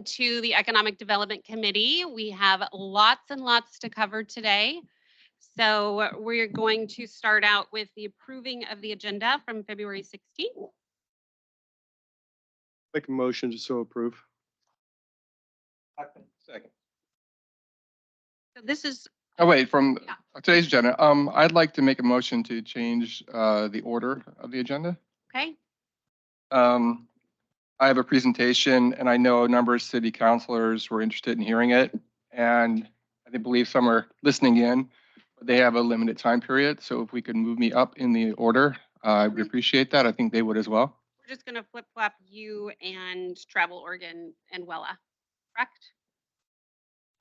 To the Economic Development Committee. We have lots and lots to cover today. So we're going to start out with the approving of the agenda from February 16th. Make a motion to so approve. Second. So this is, Oh, wait, from Yeah. today's agenda, I'd like to make a motion to change the order of the agenda. okay, I have a presentation and I know a number of city councilors were interested in hearing it. And I believe some are listening in, but they have a limited time period. So if we could move me up in the order, I would appreciate that. I think they would as well. we're just going to flip flop you and Travel Oregon and Wella, correct?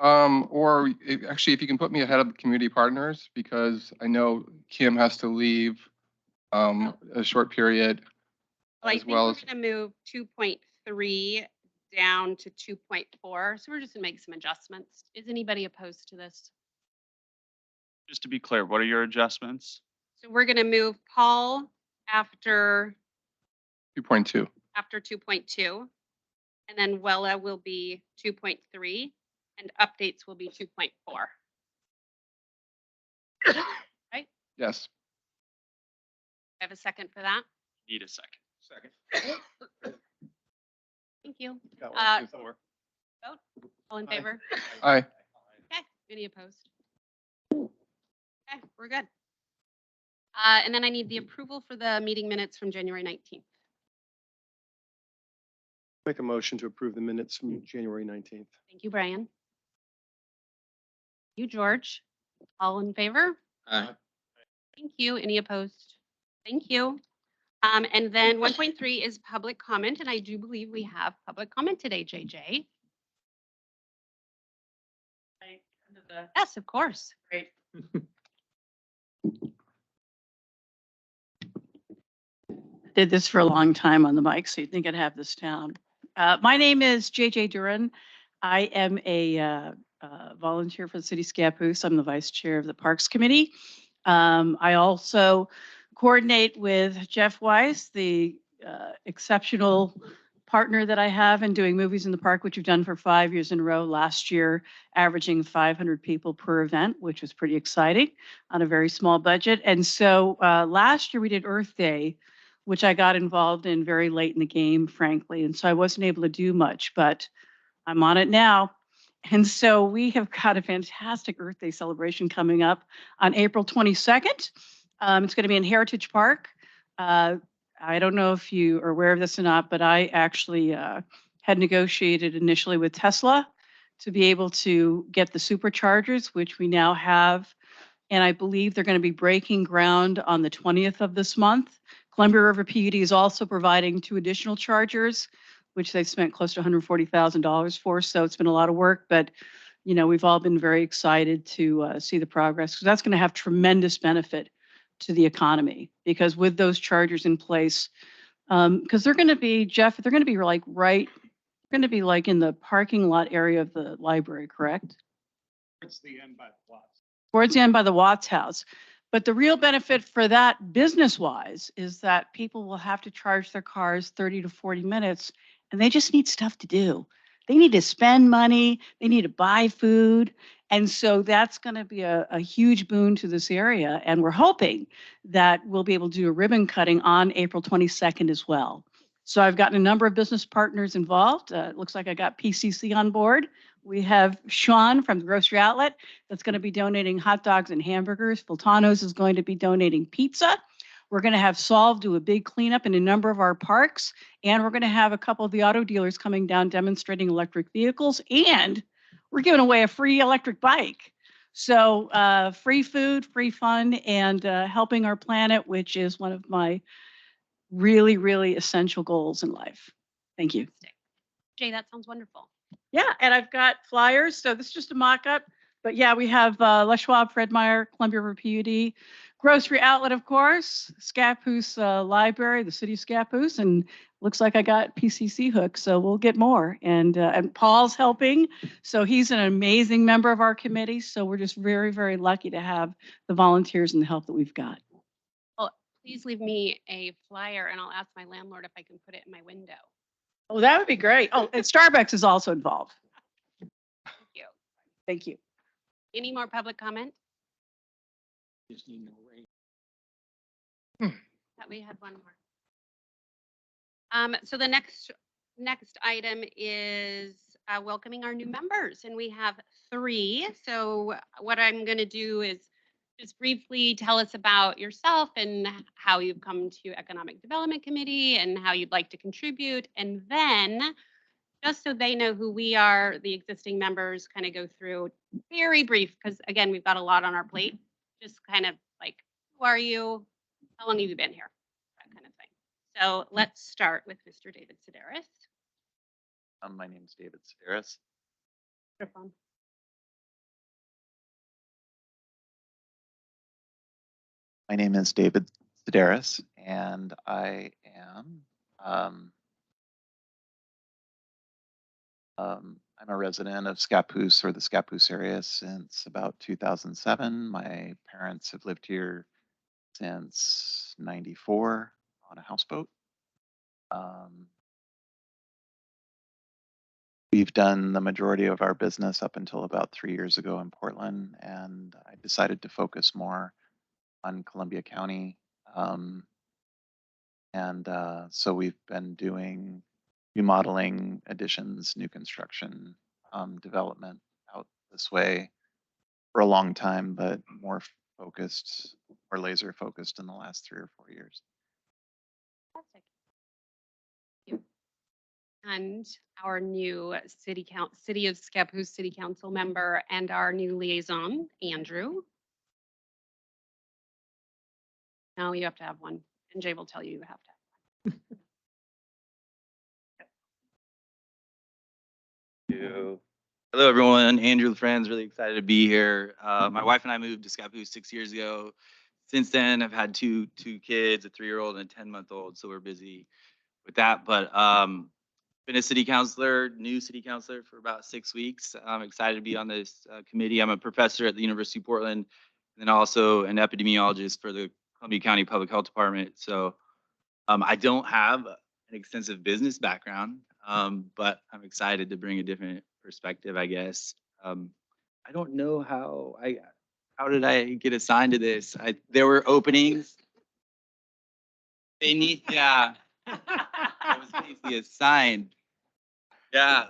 Actually, if you can put me ahead of community partners, because I know Kim has to leave a short period. Well, I as think well we're as- going to move 2.3 down to 2.4. So we're just going to make some adjustments. Is anybody opposed to this? Just to be clear, what are your adjustments? So we're going to move Paul after 2.2. 2.2. And then Wella will be 2.3 and updates will be 2.4. Yes. I have a second for that. Need a second. Thank you. Got Uh, one, two. Vote. All in Aye. favor? Aye. Okay. Any opposed? Okay, we're good. And then I need the approval for the meeting minutes from January 19th. Make a motion to approve the minutes from January 19th. Thank you, Brian. You, George. All in favor? Aye. Thank you. Any opposed? Thank you. And then 1.3 is public comment, and I do believe we have public comment today, JJ. Yes, of course. Great. Did this for a long time on the mic, so you'd think I'd have this down. My name is JJ Duran. I am a volunteer for the city Scappoose. I'm the vice chair of the Parks Committee. I also coordinate with Jeff Weiss, the exceptional partner that I have in doing movies in the park, which we've done for 5 years in a row. Last year, averaging 500 people per event, which was pretty exciting on a very small budget. And so last year we did Earth Day, which I got involved in very late in the game, frankly. And so I wasn't able to do much, but I'm on it now. And so we have got a fantastic Earth Day celebration coming up on April 22nd. It's going to be in Heritage Park. I don't know if you are aware of this or not, but I actually had negotiated initially with Tesla to be able to get the superchargers, which we now have. And I believe they're going to be breaking ground on the 20th of this month. Columbia River PUD is also providing 2 additional chargers, which they've spent close to $140,000 for. So it's been a lot of work, but you know, we've all been very excited to see the progress, because that's going to have tremendous benefit to the economy, because with those chargers in place, because they're going to be, Jeff, they're going to be like going to be like in the parking lot area of the library, correct? It's the end by the Watts. Towards the end by the Watts House. But the real benefit for that business-wise is that people will have to charge their cars 30 to 40 minutes, and they just need stuff to do. They need to spend money, they need to buy food. And so that's going to be a huge boon to this area. And we're hoping that we'll be able to do a ribbon cutting on April 22nd as well. So I've gotten a number of business partners involved. It looks like I got PCC on board. We have Sean from the Grocery Outlet that's going to be donating hot dogs and hamburgers. Fultano's is going to be donating pizza. We're going to have Solve do a big cleanup in a number of our parks. And we're going to have a couple of the auto dealers coming down demonstrating electric vehicles. And we're giving away a free electric bike. So free food, free fun, and helping our planet, which is one of my really, really essential goals in life. Thank you. Jay, that sounds wonderful. Yeah, and I've got flyers. So this is just a mock-up. But yeah, we have Les Schwab, Fred Meyer, Columbia River PUD, Grocery Outlet, of course, Scappoose Library, the city of Scappoose, and looks like I got PCC hook, so we'll get more. And Paul's helping, so he's an amazing member of our committee. So we're just very, very lucky to have the volunteers and the help that we've got. Well, please leave me a flyer and I'll ask my landlord if I can put it in my window. Oh, Well, that would be great. Oh, and Starbucks is also involved. Thank you. Thank you. Any more public comment? Thought we had one more. So the next item is welcoming our new members, and we have 3. So what I'm going to do is just briefly tell us about yourself and how you've come to Economic Development Committee and how you'd like to contribute, and then just so they know who we are, the existing members, kind of go through very brief, because again, we've got a lot on our plate. Just kind of like, who are you? How long have you been here? That kind of thing. So let's start with Mr. David Sedaris. My name is David Sedaris. Microphone. My name is David Sedaris, and I am I'm a resident of Scappoose or the Scappoose area since about 2007. My parents have lived here since '94 on a houseboat. We've done the majority of our business up until about 3 years ago in Portland, and I decided to focus more on Columbia County. So we've been doing remodeling, additions, new construction, development out this way for a long time, but more focused or laser focused in the last 3 or 4 years. Fantastic. Thank you. And our new City of Scappoose City Council member and our new liaison, Andrew. Now you have to have one, and Jay will tell you have to have one. Hello, everyone. Andrew LaFranz, really excited to be here. My wife and I moved to Scappoose 6 years ago. Since then, I've had two kids, a 3-year-old and a 10-month-old, so we're busy with that. But been a city councilor, new city councilor for about 6 weeks. I'm excited to be on this committee. I'm a professor at the University of Portland, and then also an epidemiologist for the Columbia County Public Health Department. So I don't have an extensive business background, but I'm excited to bring a different perspective, I guess. I don't know how did I get assigned to this? There were openings. Yeah. I was basically assigned. Yeah.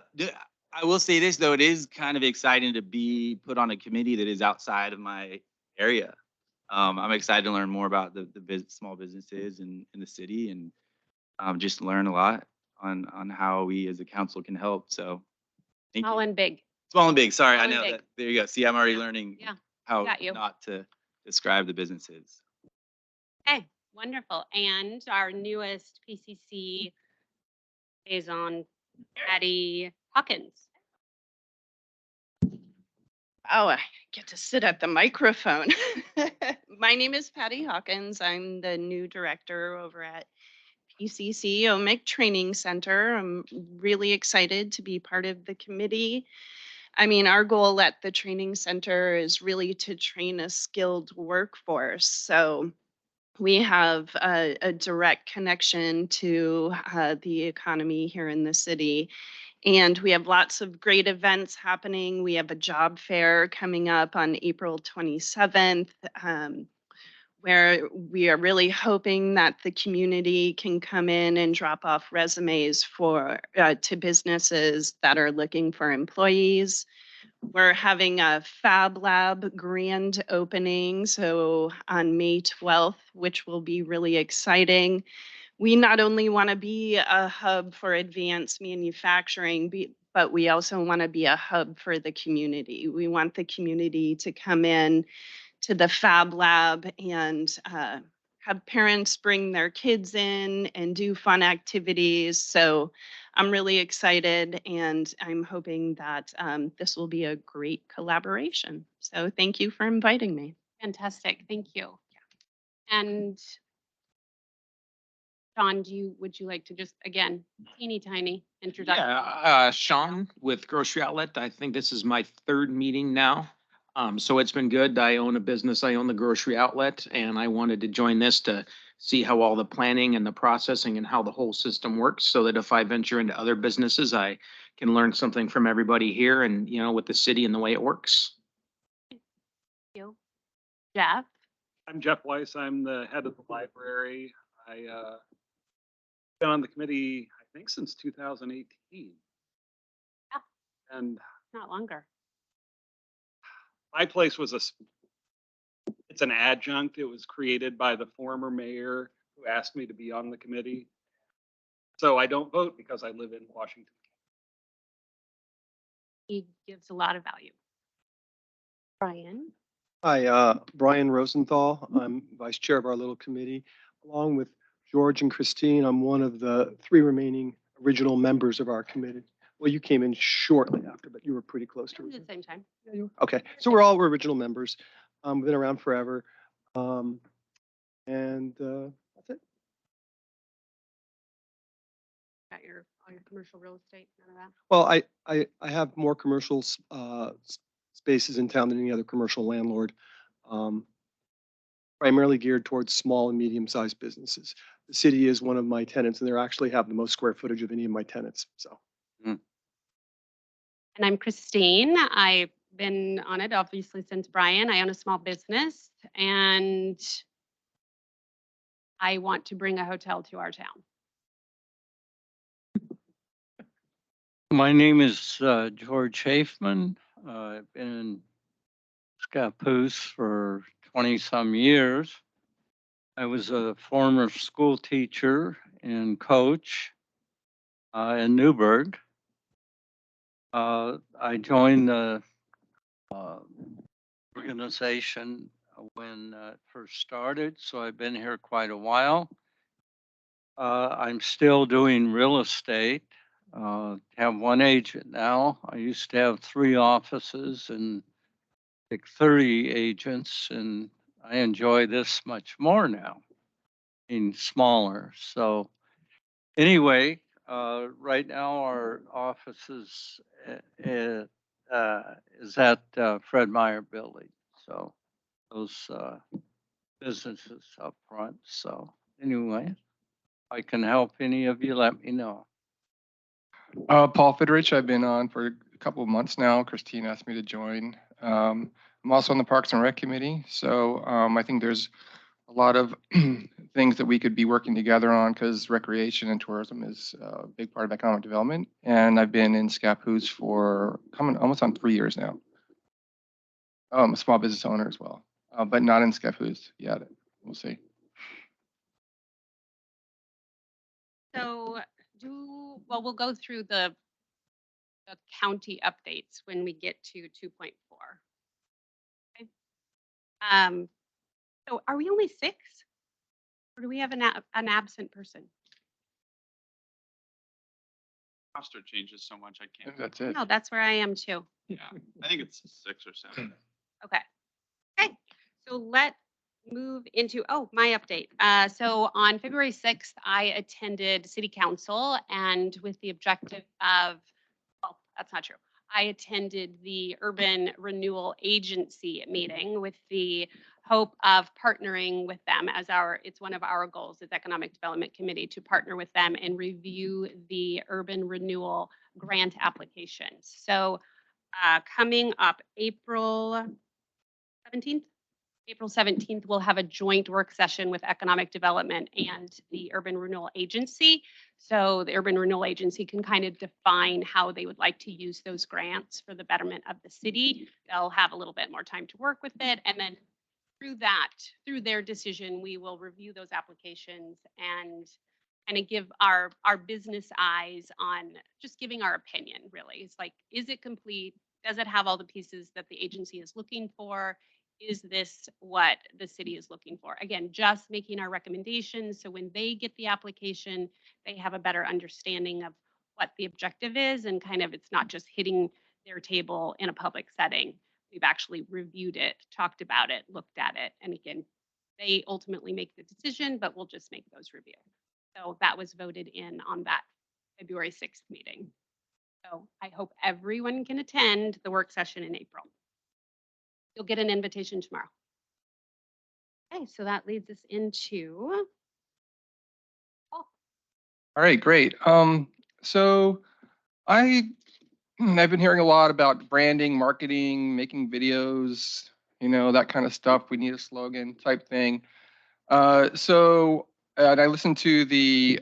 I will say this though, it is kind of exciting to be put on a committee that is outside of my area. I'm excited to learn more about the small businesses in the city and just learn a lot on how we as a council can help. So thank Small you. and big. Small and big. Sorry, Small I and know big. that. There you go. See, I'm already learning Yeah, how got you. not to describe the businesses. Okay, wonderful. And our newest PCC liaison, Patty Hawkins. Oh, I get to sit at the microphone. My name is Patty Hawkins. I'm the new director over at PCC OMIC Training Center. I'm really excited to be part of the committee. I mean, our goal at the training center is really to train a skilled workforce. So we have a direct connection to the economy here in the city. And we have lots of great events happening. We have a job fair coming up on April 27th, where we are really hoping that the community can come in and drop off resumes to businesses that are looking for employees. We're having a Fab Lab grand opening, so on May 12th, which will be really exciting. We not only want to be a hub for advanced manufacturing, but we also want to be a hub for the community. We want the community to come in to the Fab Lab and have parents bring their kids in and do fun activities. So I'm really excited, and I'm hoping that this will be a great collaboration. So thank you for inviting me. Fantastic, thank you. And Sean, would you like to just, again, teeny tiny introduction? Yeah, Sean with Grocery Outlet. I think this is my 3rd meeting now. So it's been good. I own a business. I own the Grocery Outlet, and I wanted to join this to see how all the planning and the processing and how the whole system works, so that if I venture into other businesses, I can learn something from everybody here and, with the city and the way it works. You. Jeff? I'm Jeff Weiss. I'm the head of the library. Been on the committee, I think, since 2018. Yeah. And Not longer. my place was it's an adjunct. It was created by the former mayor who asked me to be on the committee. So I don't vote because I live in Washington. He gives a lot of value. Brian? Hi, Brian Rosenthal. I'm vice chair of our little committee. Along with George and Christine, I'm one of the 3 remaining original members of our committee. Well, you came in shortly after, but you were pretty close to At the it. same time. Okay, so we're all original members. We've been around forever. And that's it. Got all your commercial real estate, none of that. Well, I have more commercial spaces in town than any other commercial landlord. Primarily geared towards small and medium-sized businesses. The city is one of my tenants, and they actually have the most square footage of any of my tenants, so. And I'm Christine. I've been on it obviously since Brian. I own a small business and I want to bring a hotel to our town. My name is George Hafman. I've been in Scappoose for 20-some years. I was a former school teacher and coach in Newburgh. I joined the organization when it first started, so I've been here quite a while. I'm still doing real estate. Have 1 agent now. I used to have 3 offices and like 30 agents, and I enjoy this much more now, being smaller. So anyway, right now our office is at Fred Meyer Building. So those businesses up front. So anyway, I can help any of you, let me know. Paul Fidrich, I've been on for a couple of months now. Christine asked me to join. I'm also on the Parks and Rec Committee, so I think there's a lot of things that we could be working together on because recreation and tourism is a big part of economic development. And I've been in Scappoose for coming almost on 3 years now. I'm a small business owner as well, but not in Scappoose yet. We'll see. So we'll go through the county updates when we get to 2.4. Okay. So are we only 6? Or do we have an absent person? Roster changes so much, I can't. That's it. No, that's where I am too. Yeah, I think it's 6 or 7. Okay. Okay. So let's move into, my update. So on February 6th, I attended city council and with the objective of, well, that's not true. I attended the Urban Renewal Agency meeting with the hope of partnering with them as it's one of our goals as Economic Development Committee to partner with them and review the urban renewal grant applications. So coming up April 17th, we'll have a joint work session with Economic Development and the Urban Renewal Agency. So the Urban Renewal Agency can kind of define how they would like to use those grants for the betterment of the city. They'll have a little bit more time to work with it. And then through their decision, we will review those applications and kind of give our business eyes on just giving our opinion, really. It's like, is it complete? Does it have all the pieces that the agency is looking for? Is this what the city is looking for? Again, just making our recommendations. So when they get the application, they have a better understanding of what the objective is and kind of it's not just hitting their table in a public setting. We've actually reviewed it, talked about it, looked at it. And again, they ultimately make the decision, but we'll just make those reviews. So that was voted in on that February 6th meeting. So I hope everyone can attend the work session in April. You'll get an invitation tomorrow. Okay, so that leads us into All right, great. So I've been hearing a lot about branding, marketing, making videos, that kind of stuff. We need a slogan type thing. And I listened to the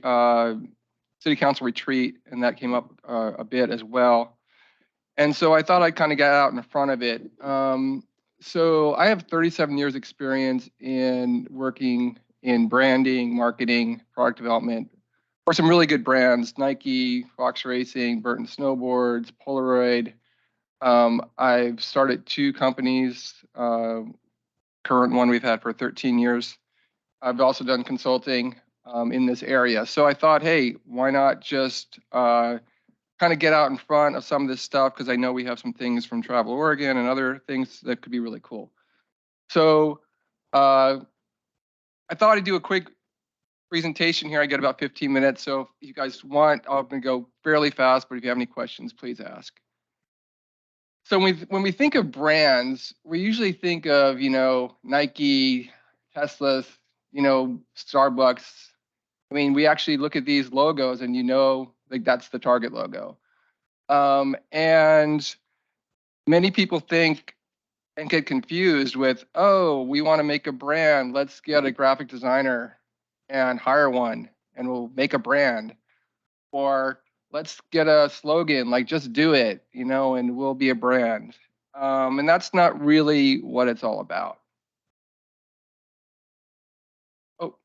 city council retreat, and that came up a bit as well. And so I thought I'd kind of get out in front of it. So I have 37 years experience in working in branding, marketing, product development for some really good brands: Nike, Fox Racing, Burton Snowboards, Polaroid. I've started 2 companies, current one we've had for 13 years. I've also done consulting in this area. So I thought, hey, why not just kind of get out in front of some of this stuff, because I know we have some things from Travel Oregon and other things that could be really cool. So I thought I'd do a quick presentation here. I get about 15 minutes. So if you guys want, I'm going to go fairly fast, but if you have any questions, please ask. So when we think of brands, we usually think of, Nike, Tesla, Starbucks. I mean, we actually look at these logos and like that's the Target logo. And many people think and get confused with, oh, we want to make a brand. Let's get a graphic designer and hire one and we'll make a brand. Or let's get a slogan, like just do it, and we'll be a brand. And that's not really what it's all about. Oh,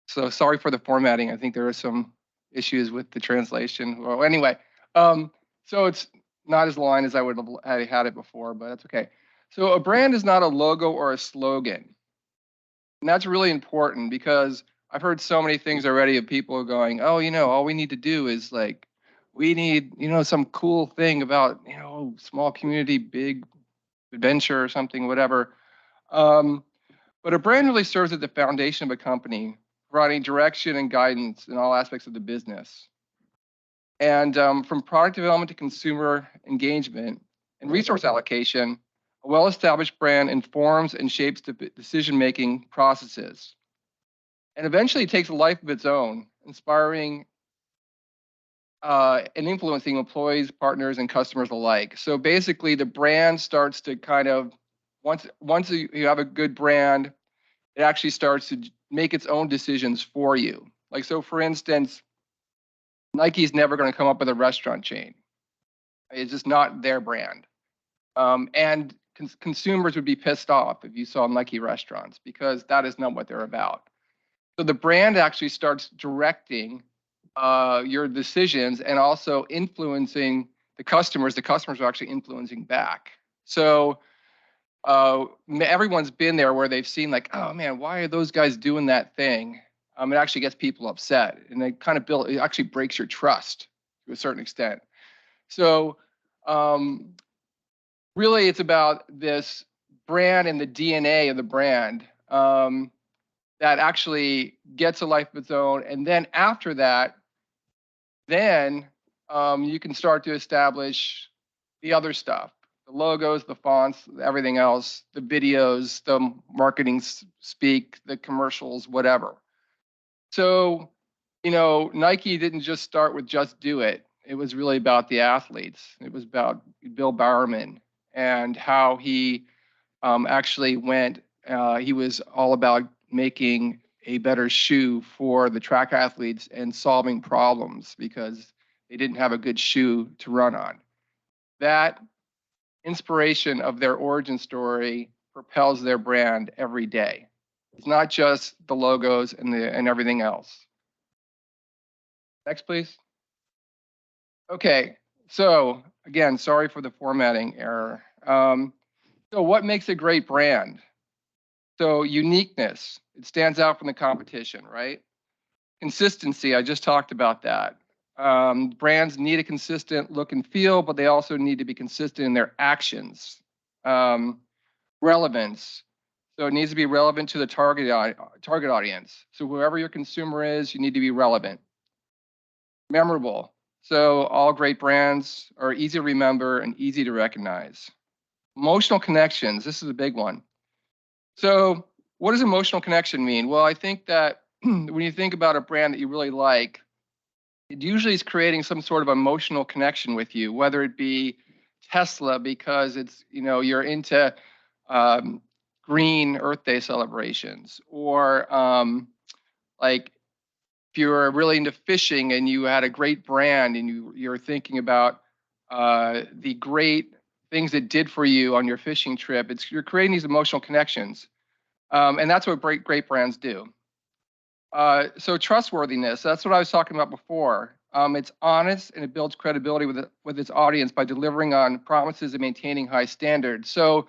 so sorry for the formatting. I think there are some issues with the translation. Well, anyway, so it's not as long as I would have had it before, but that's okay. So a brand is not a logo or a slogan. And that's really important, because I've heard so many things already of people going, oh, all we need to do is we need, some cool thing about, small community, big adventure or something, whatever. But a brand really serves as the foundation of a company, providing direction and guidance in all aspects of the business. And from product development to consumer engagement and resource allocation, a well-established brand informs and shapes the decision-making processes, and eventually takes a life of its own, inspiring and influencing employees, partners, and customers alike. So basically, the brand starts to kind of, once you have a good brand, it actually starts to make its own decisions for you. Like, so for instance, Nike's never going to come up with a restaurant chain. It's just not their brand. And consumers would be pissed off if you saw Nike restaurants, because that is not what they're about. So the brand actually starts directing your decisions and also influencing the customers. The customers are actually influencing back. So everyone's been there where they've seen like, oh man, why are those guys doing that thing? It actually gets people upset, and it actually breaks your trust to a certain extent. So really, it's about this brand and the DNA of the brand that actually gets a life of its own. And then after that, then you can start to establish the other stuff: the logos, the fonts, everything else, the videos, the marketing speak, the commercials, whatever. So, Nike didn't just start with just do it. It was really about the athletes. It was about Bill Bowerman and how he actually went, he was all about making a better shoe for the track athletes and solving problems because they didn't have a good shoe to run on. That inspiration of their origin story propels their brand every day. It's not just the logos and everything else. Next, please. Okay, so again, sorry for the formatting error. So what makes a great brand? So uniqueness, it stands out from the competition, right? Consistency, I just talked about that. Brands need a consistent look and feel, but they also need to be consistent in their actions. Relevance, so it needs to be relevant to the target audience. So whoever your consumer is, you need to be relevant. Memorable, so all great brands are easy to remember and easy to recognize. Emotional connections, this is a big one. So what does emotional connection mean? Well, I think that when you think about a brand that you really like, it usually is creating some sort of emotional connection with you, whether it be Tesla because it's, you're into green Earth Day celebrations, or like if you're really into fishing and you had a great brand and you're thinking about the great things it did for you on your fishing trip, you're creating these emotional connections. And that's what great brands do. So trustworthiness, that's what I was talking about before. It's honest and it builds credibility with its audience by delivering on promises and maintaining high standards. So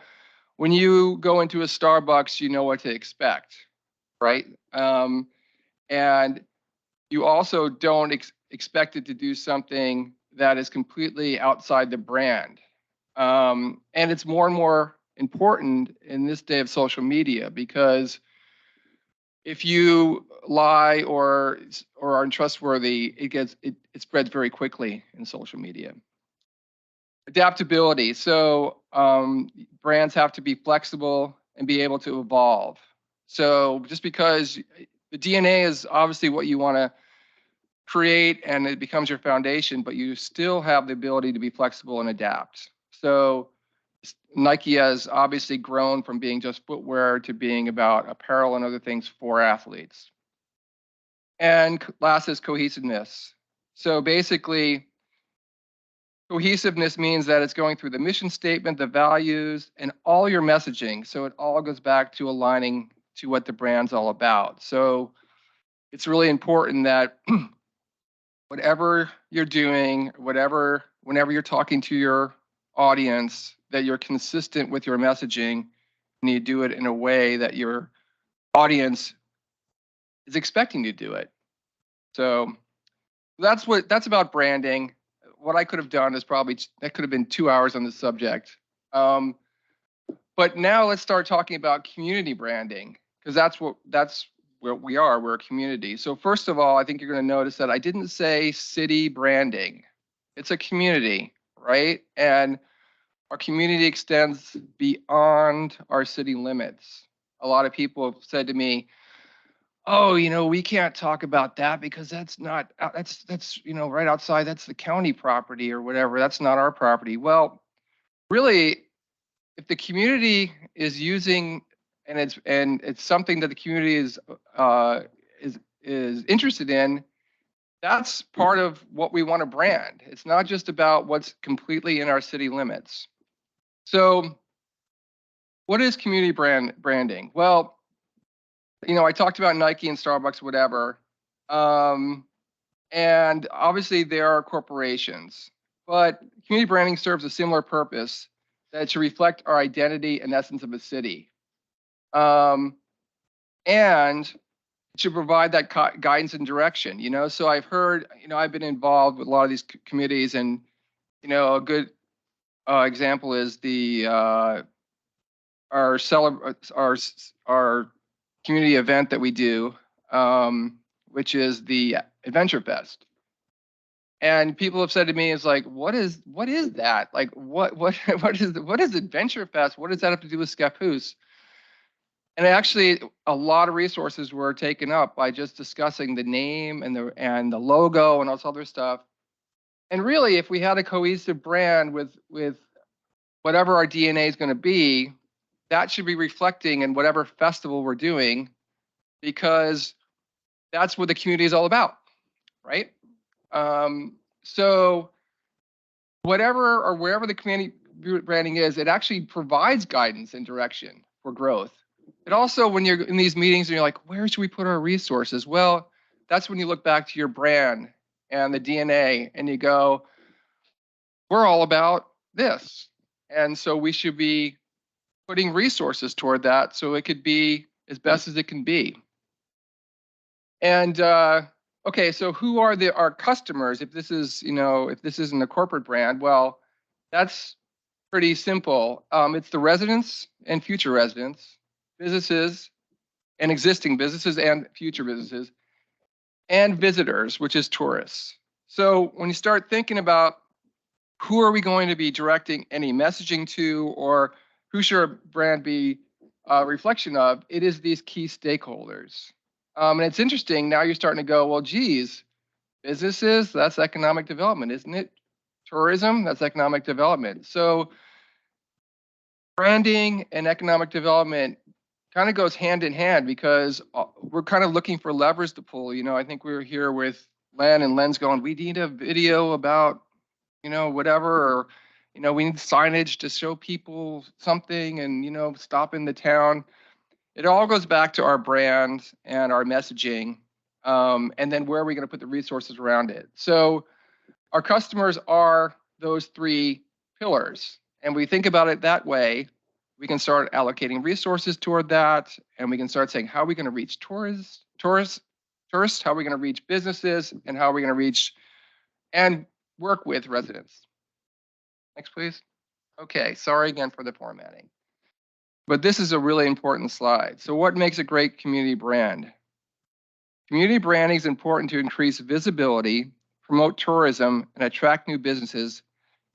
when you go into a Starbucks, you know what to expect, right? And you also don't expect it to do something that is completely outside the brand. And it's more and more important in this day of social media, because if you lie or are untrustworthy, it spreads very quickly in social media. Adaptability. So brands have to be flexible and be able to evolve. So just because the DNA is obviously what you want to create and it becomes your foundation, but you still have the ability to be flexible and adapt. So Nike has obviously grown from being just footwear to being about apparel and other things for athletes. And last is cohesiveness. So basically, cohesiveness means that it's going through the mission statement, the values, and all your messaging. So it all goes back to aligning to what the brand's all about. So it's really important that whatever you're doing, whenever you're talking to your audience, that you're consistent with your messaging and you do it in a way that your audience is expecting you to do it. So that's about branding. What I could have done is that could have been 2 hours on this subject. But now let's start talking about community branding, because that's where we are. We're a community. So first of all, I think you're going to notice that I didn't say city branding. It's a community, right? And our community extends beyond our city limits. A lot of people have said to me, oh, we can't talk about that because that's not, that's right outside, that's the county property or whatever. That's not our property. Well, really, if the community is using, and it's something that the community is interested in, that's part of what we want to brand. It's not just about what's completely in our city limits. So what is community branding? Well, I talked about Nike and Starbucks, whatever. And obviously there are corporations, but community branding serves a similar purpose, that it should reflect our identity and essence of a city. And it should provide that guidance and direction, So I've heard, I've been involved with a lot of these committees, and, a good example is our community event that we do, which is the Adventure Fest. And people have said to me, it's like, what is that? Like, what is Adventure Fest? What does that have to do with Scappoose? And actually, a lot of resources were taken up by just discussing the name and the logo and all this other stuff. And really, if we had a cohesive brand with whatever our DNA is going to be, that should be reflecting in whatever festival we're doing, because that's what the community is all about, right? So whatever or wherever the community branding is, it actually provides guidance and direction for growth. It also, when you're in these meetings and you're like, where should we put our resources? Well, that's when you look back to your brand and the DNA and you go, we're all about this. And so we should be putting resources toward that so it could be as best as it can be. And okay, so who are our customers? If this is, if this isn't a corporate brand, well, that's pretty simple. It's the residents and future residents, businesses and existing businesses and future businesses, and visitors, which is tourists. So when you start thinking about who are we going to be directing any messaging to, or who should our brand be a reflection of, it is these key stakeholders. And it's interesting, now you're starting to go, well, geez, businesses, that's economic development, isn't it? Tourism, that's economic development. So branding and economic development kind of goes hand in hand because we're kind of looking for levers to pull. You know, I think we were here with Len and Len's going, we need a video about, you know, whatever, or, you know, we need signage to show people something and, you know, stop in the town. It all goes back to our brand and our messaging. And then where are we going to put the resources around it? So our customers are those three pillars. And we think about it that way, we can start allocating resources toward that. And we can start saying, how are we going to reach tourists, how are we going to reach businesses, and how are we going to reach and work with residents? Next, please. Okay, sorry again for the formatting. But this is a really important slide. So what makes a great community brand? Community branding is important to increase visibility, promote tourism, and attract new businesses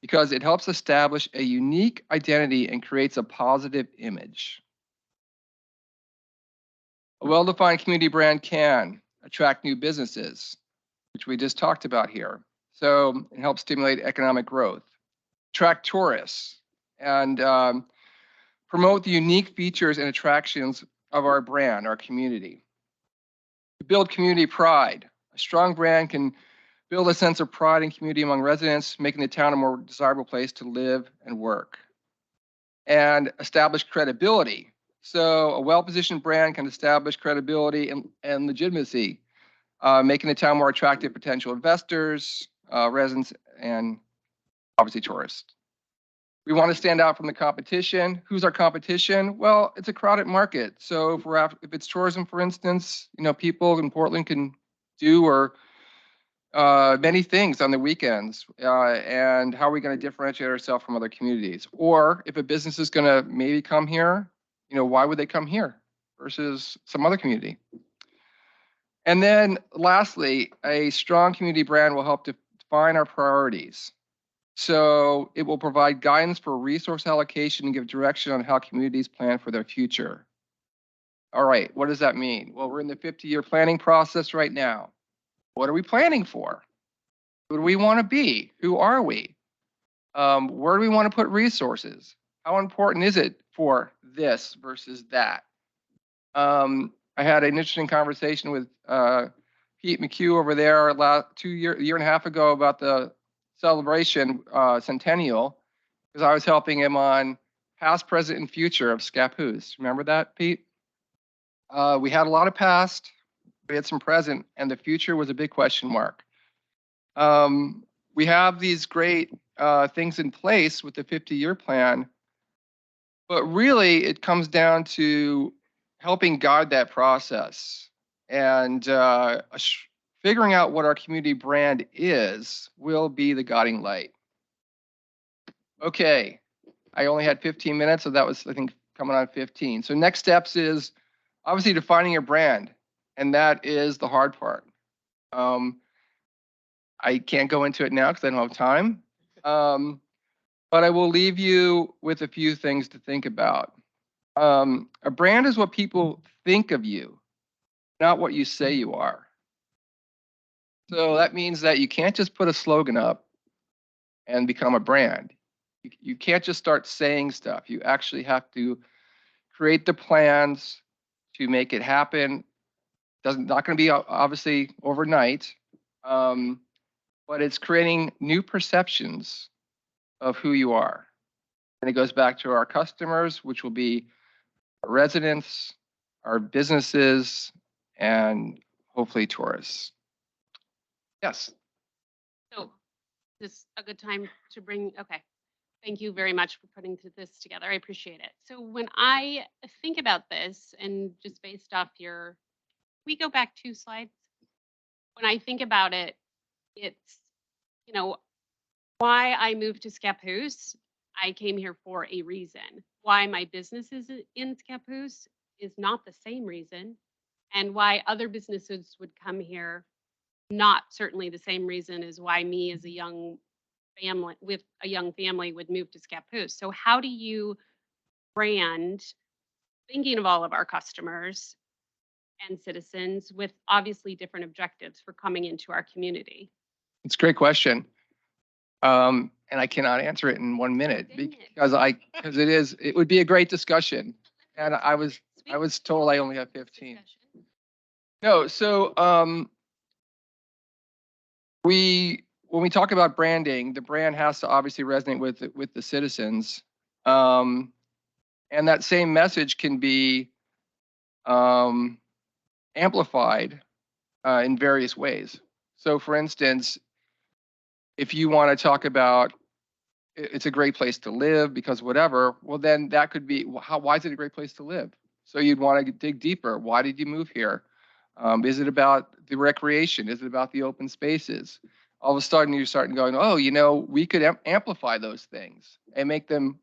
because it helps establish a unique identity and creates a positive image. A well-defined community brand can attract new businesses, which we just talked about here. So it helps stimulate economic growth, attract tourists, and promote the unique features and attractions of our brand, our community. To build community pride, a strong brand can build a sense of pride and community among residents, making the town a more desirable place to live and work. And establish credibility. So a well-positioned brand can establish credibility and legitimacy, making the town more attractive to potential investors, residents, and obviously tourists. We want to stand out from the competition. Who's our competition? Well, it's a crowded market. So if it's tourism, for instance, you know, people in Portland can do many things on the weekends. And how are we going to differentiate ourselves from other communities? Or if a business is going to maybe come here, you know, why would they come here versus some other community? And then lastly, a strong community brand will help to define our priorities. So it will provide guidance for resource allocation and give direction on how communities plan for their future. All right, what does that mean? Well, we're in the 50-year planning process right now. What are we planning for? Who do we want to be? Who are we? Where do we want to put resources? How important is it for this versus that? I had an interesting conversation with Pete McHugh over there a year and a half ago about the celebration centennial, because I was helping him on past, present, and future of Scappoose. Remember that, Pete? We had a lot of past, we had some present, and the future was a big question mark. We have these great things in place with the 50-year plan, but really it comes down to helping guide that process and figuring out what our community brand is will be the guiding light. Okay, I only had 15 minutes, so that was, I think, coming on 15. So next steps is obviously defining your brand, and that is the hard part. I can't go into it now because I don't have time, but I will leave you with a few things to think about. A brand is what people think of you, not what you say you are. So that means that you can't just put a slogan up and become a brand. You can't just start saying stuff. You actually have to create the plans to make it happen. Not going to be obviously overnight, but it's creating new perceptions of who you are. And it goes back to our customers, which will be our residents, our businesses, and hopefully tourists. Yes. So this is a good time to bring, okay. Thank you very much for putting this together. I appreciate it. So when I think about this and just based off we go back 2 slides. When I think about it, it's, you know, why I moved to Scappoose. I came here for a reason. Why my business is in Scappoose is not the same reason. And why other businesses would come here, not certainly the same reason as why me as a young family would move to Scappoose. So how do you brand, thinking of all of our customers, and citizens with obviously different objectives for coming into our community? It's a great question. And I cannot answer it in 1 minute Dang it. because it would be a great discussion. And I was told I only have 15. No, so when we talk about branding, the brand has to obviously resonate with the citizens. And that same message can be amplified in various ways. So for instance, if you want to talk about it's a great place to live because whatever, well then that could be why is it a great place to live? So you'd want to dig deeper. Why did you move here? Is it about the recreation? Is it about the open spaces? All of a sudden you're starting going, oh, you know, we could amplify those things and make them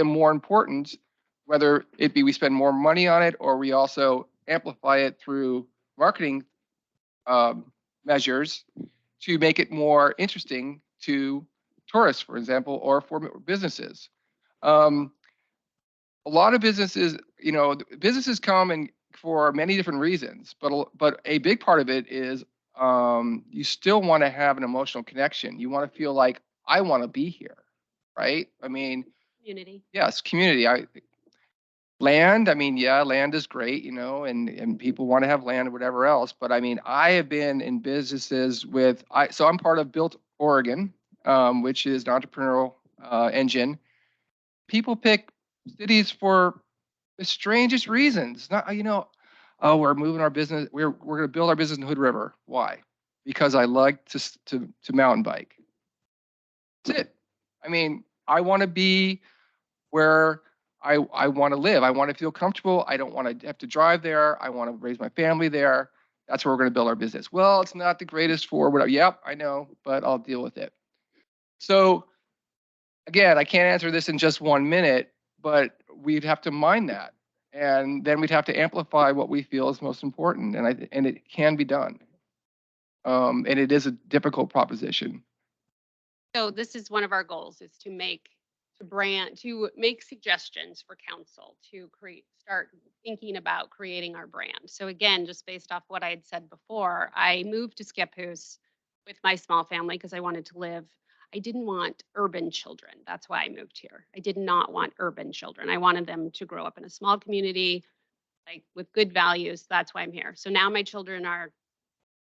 more important, whether it be we spend more money on it or we also amplify it through marketing measures to make it more interesting to tourists, for example, or for businesses. A lot of businesses, you know, businesses come and for many different reasons, but a big part of it is you still want to have an emotional connection. You want to feel like I want to be here, right? I mean, Community. yes, community. Land, I mean, yeah, land is great, you know, and people want to have land or whatever else. But I mean, I have been in businesses so I'm part of Built Oregon, which is an entrepreneurial engine. People pick cities for the strangest reasons. Not, you know, oh, we're moving our business. We're going to build our business in Hood River. Why? Because I like to mountain bike. That's it. I mean, I want to be where I want to live. I want to feel comfortable. I don't want to have to drive there. I want to raise my family there. That's where we're going to build our business. Well, it's not the greatest for whatever. Yep, I know, but I'll deal with it. So again, I can't answer this in just 1 minute, but we'd have to mind that. And then we'd have to amplify what we feel is most important. And it can be done. And it is a difficult proposition. So this is one of our goals, is to make suggestions for council to start thinking about creating our brand. So again, just based off what I had said before, I moved to Scappoose with my small family because I wanted to live. I didn't want urban children. That's why I moved here. I did not want urban children. I wanted them to grow up in a small community, like with good values. That's why I'm here. So now my children are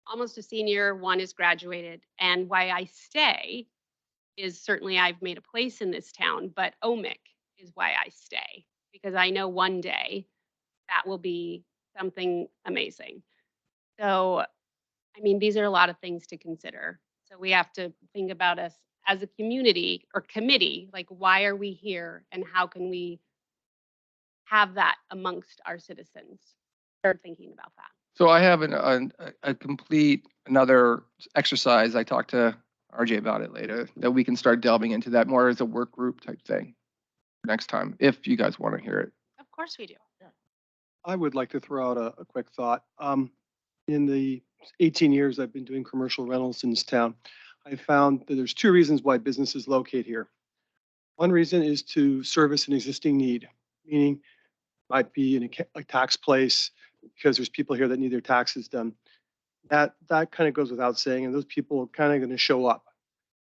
almost a senior, one is graduated, and why I stay is certainly I've made a place in this town, but OMIC is why I stay, because I know one day that will be something amazing. So, I mean, these are a lot of things to consider. So we have to think about us as a community or committee, like why are we here and how can we have that amongst our citizens? Start thinking about that. So I have another exercise. I talked to RJ about it later, that we can start delving into that more as a work group type thing next time, if you guys want to hear it. Of course we do. I would like to throw out a quick thought. In the 18 years I've been doing commercial rentals in this town, I found that there's 2 reasons why businesses locate here. One reason is to service an existing need, meaning might be in a tax place because there's people here that need their taxes done. That kind of goes without saying, and those people are kind of going to show up.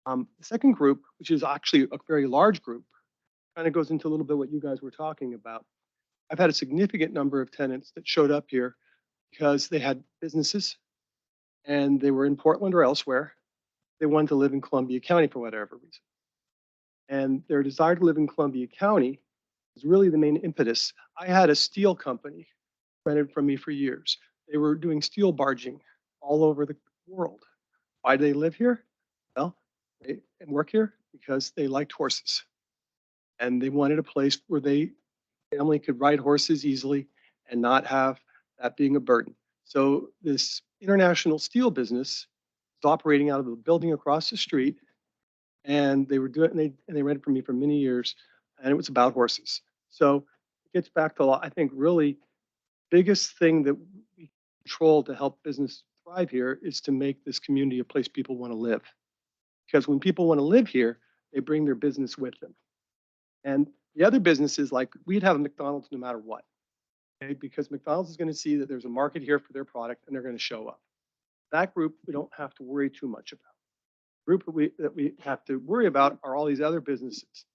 The second group, which is actually a very large group, kind of goes into a little bit what you guys were talking about. I've had a significant number of tenants that showed up here because they had businesses and they were in Portland or elsewhere. They wanted to live in Columbia County for whatever reason. And their desire to live in Columbia County is really the main impetus. I had a steel company rented from me for years. They were doing steel barging all over the world. Why do they live here? Well, they work here because they liked horses. And they wanted a place where family could ride horses easily and not have that being a burden. So this international steel business is operating out of a building across the street, and they were doing they rented from me for many years, and it was about horses. So it gets back to, I think, really biggest thing that we control to help business thrive here is to make this community a place people want to live. Because when people want to live here, they bring their business with them. And the other businesses, like we'd have a McDonald's no matter what. Okay, because McDonald's is going to see that there's a market here for their product and they're going to show up. That group, we don't have to worry too much about. Group that we have to worry about are all these other businesses.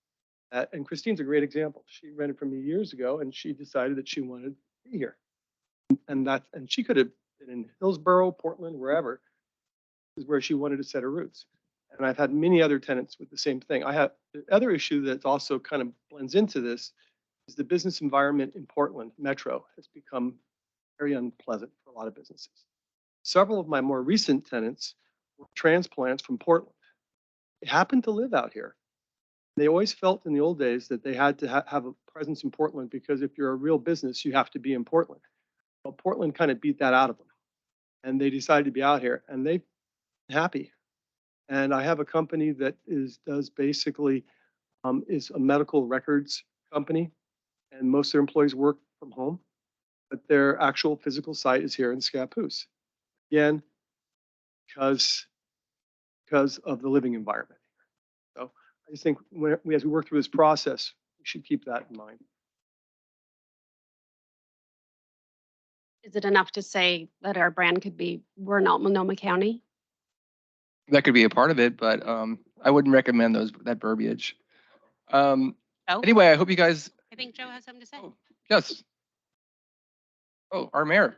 And Christine's a great example. She rented from me years ago and she decided that she wanted to be here. And she could have been in Hillsborough, Portland, wherever, is where she wanted to set her roots. And I've had many other tenants with the same thing. I have the other issue that also kind of blends into this is the business environment in Portland Metro has become very unpleasant for a lot of businesses. Several of my more recent tenants were transplants from Portland. They happened to live out here. They always felt in the old days that they had to have a presence in Portland because if you're a real business, you have to be in Portland. Well, Portland kind of beat that out of them. And they decided to be out here and they're happy. And I have a company that does basically is a medical records company, and most of their employees work from home, but their actual physical site is here in Scappoose. Again, because of the living environment. So I just think as we work through this process, we should keep that in mind. Is it enough to say that our brand could be, we're not Multnomah County? That could be a part of it, but I wouldn't recommend that verbiage. Oh, Anyway, I hope you guys, I think Joe has something to say. yes. Oh, our mayor.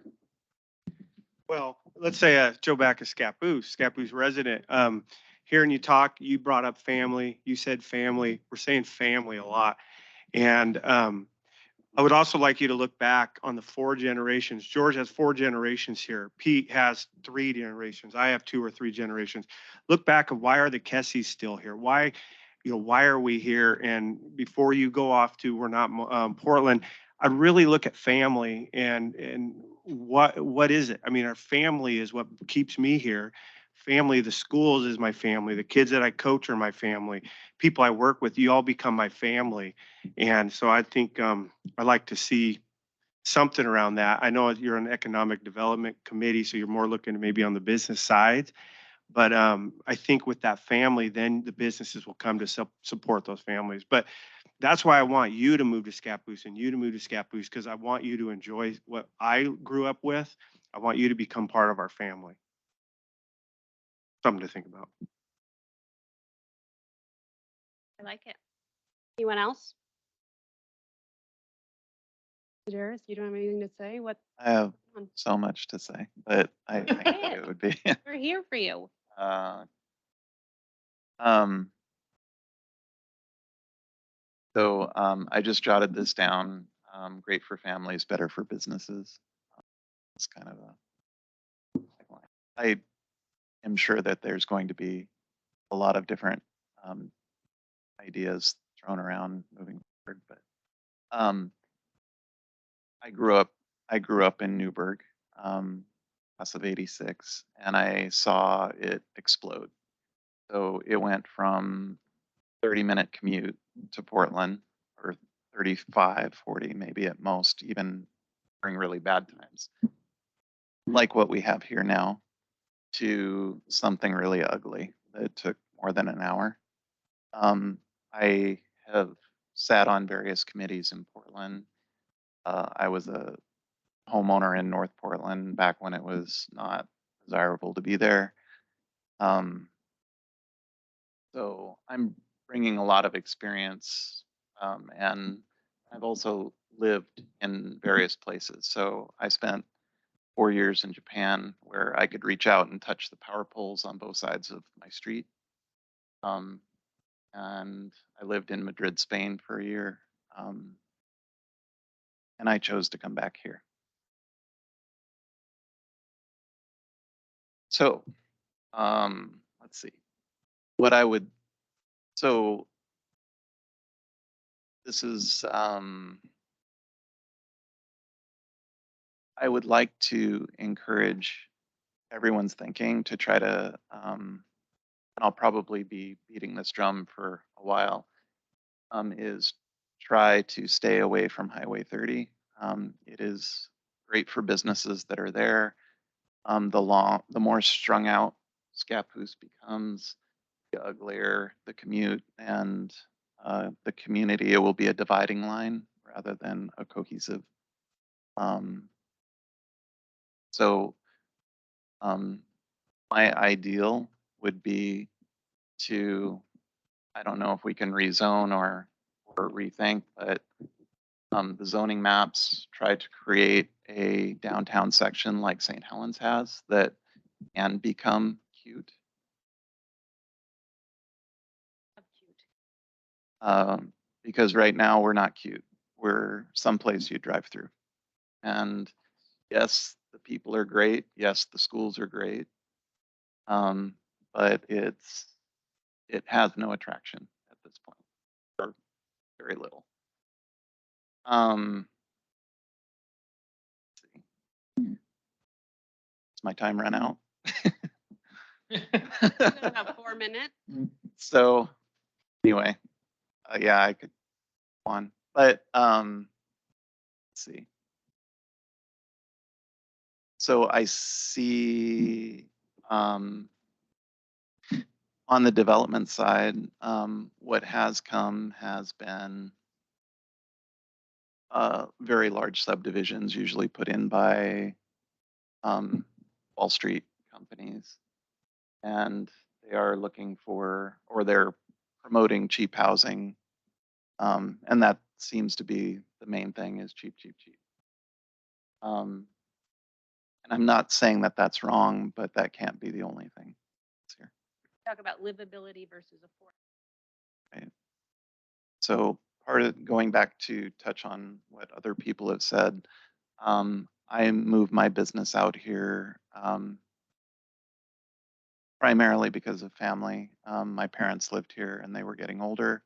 Well, let's say Joe Backus, Scappoose resident. Hearing you talk, you brought up family. You said family. We're saying family a lot. And I would also like you to look back on the 4 generations. George has 4 generations here. Pete has 3 generations. I have 2 or 3 generations. Look back of why are the Kessies still here? Why are we here? And before you go off to we're not Portland, I really look at family and what is it? I mean, our family is what keeps me here. Family, the schools is my family. The kids that I coach are my family. People I work with, you all become my family. And so I think I like to see something around that. I know you're an economic development committee, so you're more looking maybe on the business side. But I think with that family, then the businesses will come to support those families. But that's why I want you to move to Scappoose and you to move to Scappoose, because I want you to enjoy what I grew up with. I want you to become part of our family. Something to think about. I like it. Anyone else? Darius, you don't have anything to say? What? I have Come on. so much to say, but I think Say it would be. We're here for you. Uh, um, I just jotted this down. Great for families, better for businesses. It's kind of a tagline. I am sure that there's going to be a lot of different ideas thrown around moving forward, but I grew up in Newburgh, class of '86, and I saw it explode. So it went from 30-minute commute to Portland, or 35, 40 maybe at most, even during really bad times, like what we have here now, to something really ugly that took more than an hour. I have sat on various committees in Portland. I was a homeowner in North Portland back when it was not desirable to be there. So I'm bringing a lot of experience, and I've also lived in various places. So I spent 4 years in Japan where I could reach out and touch the power poles on both sides of my street. And I lived in Madrid, Spain for a year. And I chose to come back here. So, let's see. What I would, so this is, I would like to encourage everyone's thinking to try to, and I'll probably be beating this drum for a while, is try to stay away from Highway 30. It is great for businesses that are there. The more strung out Scappoose becomes, the uglier the commute and the community. It will be a dividing line rather than a cohesive Um, so my ideal would be to, I don't know if we can rezone or rethink, but the zoning maps try to create a downtown section like St. Helens has that can become cute. Because right now we're not cute. We're someplace you drive through. And yes, the people are great. Yes, the schools are great. But it has no attraction at this point, or very little. Let's see. Does my time run out? We have about 4 minutes. So anyway, yeah, I could go on, but let's see. So I see on the development side, what has come has been very large subdivisions, usually put in by Wall Street companies, and they are looking for, or they're promoting cheap housing, and that seems to be the main thing, is cheap, cheap, cheap. And I'm not saying that that's wrong, but that can't be the only thing here. Talk about livability versus affordability. Right. So part of going back to touch on what other people have said, I moved my business out here primarily because of family. My parents lived here and they were getting older.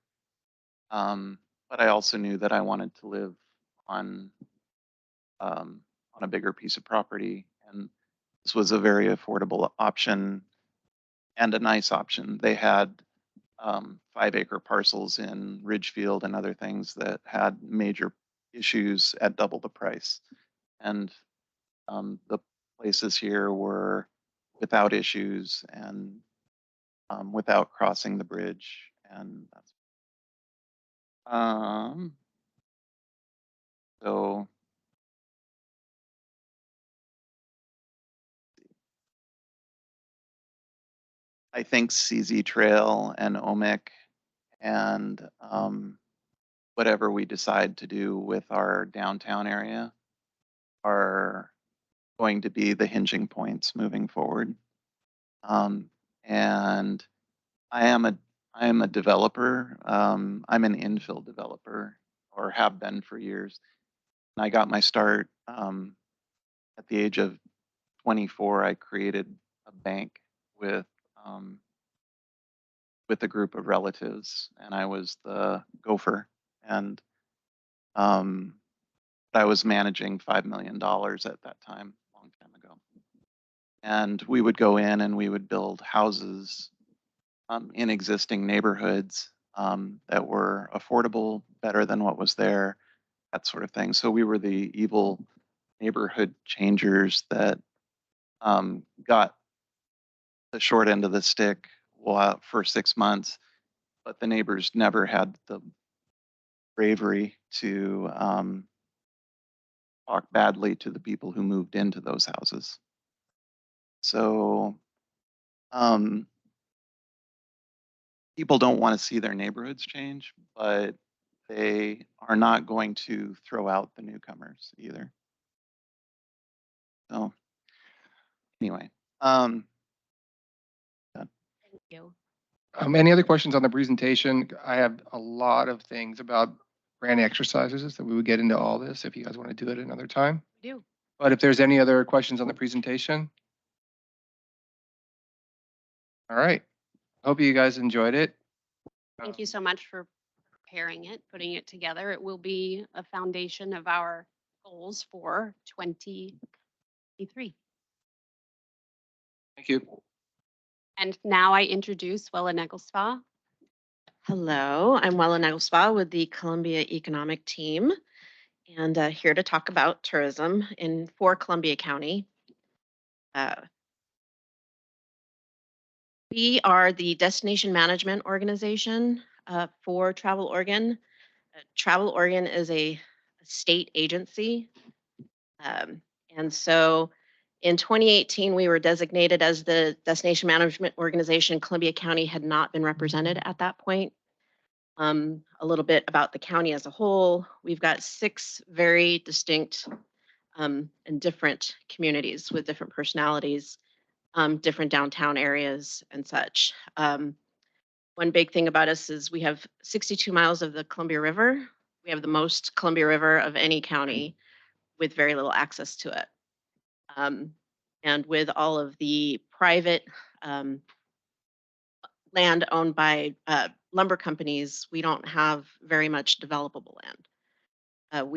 But I also knew that I wanted to live on a bigger piece of property, and this was a very affordable option and a nice option. They had 5-acre parcels in Ridgefield and other things that had major issues at double the price. And the places here were without issues and without crossing the bridge. And that's so I think CZ Trail and OMIC and whatever we decide to do with our downtown area are going to be the hinging points moving forward. And I am a developer. I'm an infill developer, or have been for years. And I got my start at the age of 24. I created a bank with a group of relatives, and I was the gopher. And I was managing $5 million at that time, a long time ago. And we would go in and we would build houses in existing neighborhoods that were affordable, better than what was there, that sort of thing. So we were the evil neighborhood changers that got the short end of the stick for 6 months, but the neighbors never had the bravery to talk badly to the people who moved into those houses. So people don't want to see their neighborhoods change, but they are not going to throw out the newcomers either. So anyway, Thank you. Any other questions on the presentation? I have a lot of things about brand exercises that we would get into all this if you guys want to do it another time. We do. But if there's any other questions on the presentation. All right. Hope you guys enjoyed it. Thank you so much for preparing it, putting it together. It will be a foundation of our goals for 2023. Thank you. And now I introduce Wella Negelspa. Hello, I'm Wella Negelspa with the Columbia Economic Team, and here to talk about tourism for Columbia County. We are the destination management organization for Travel Oregon. Travel Oregon is a state agency, And so in 2018, we were designated as the destination management organization. Columbia County had not been represented at that point. A little bit about the county as a whole. We've got 6 very distinct and different communities with different personalities, different downtown areas and such. One big thing about us is we have 62 miles of the Columbia River. We have the most Columbia River of any county with very little access to it. And with all of the private land owned by lumber companies, we don't have very much developable land.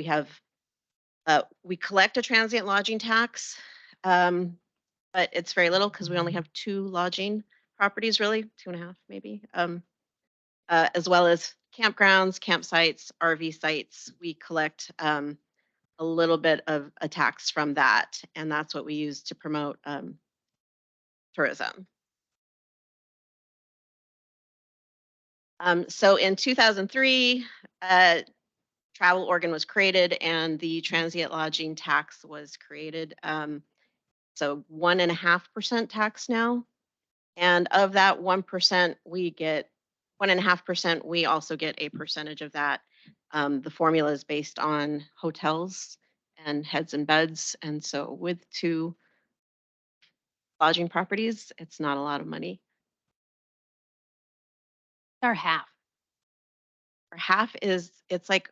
We collect a transient lodging tax, but it's very little because we only have 2 lodging properties, really, 2.5 maybe, as well as campgrounds, campsites, RV sites. We collect a little bit of a tax from that, and that's what we use to promote tourism. So in 2003, Travel Oregon was created and the transient lodging tax was created. So 1.5% tax now. And of that 1%, we get 1.5%. We also get a percentage of that. The formula is based on hotels and heads and beds. And so with 2 lodging properties, it's not a lot of money. Our half. Or half is, it's like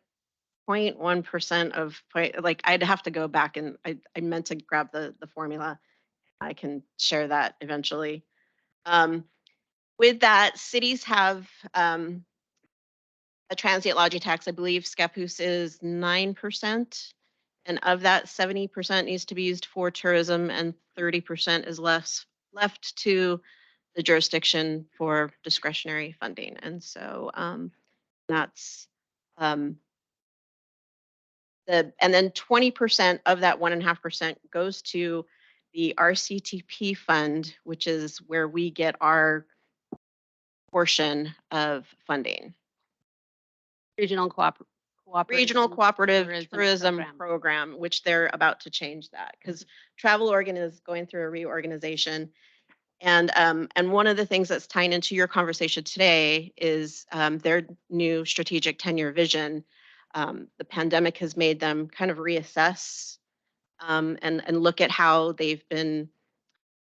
0.1% of, like I'd have to go back and I meant to grab the formula. I can share that eventually. With that, cities have a transient lodging tax. I believe Scappoose is 9%. And of that, 70% needs to be used for tourism and 30% is left to the jurisdiction for discretionary funding. And so that's and then 20% of that 1.5% goes to the RCTP fund, which is where we get our portion of funding. Regional Cooperative Tourism Program. Program, which they're about to change that because Travel Oregon is going through a reorganization. And one of the things that's tying into your conversation today is their new strategic 10-year vision. The pandemic has made them kind of reassess and look at how they've been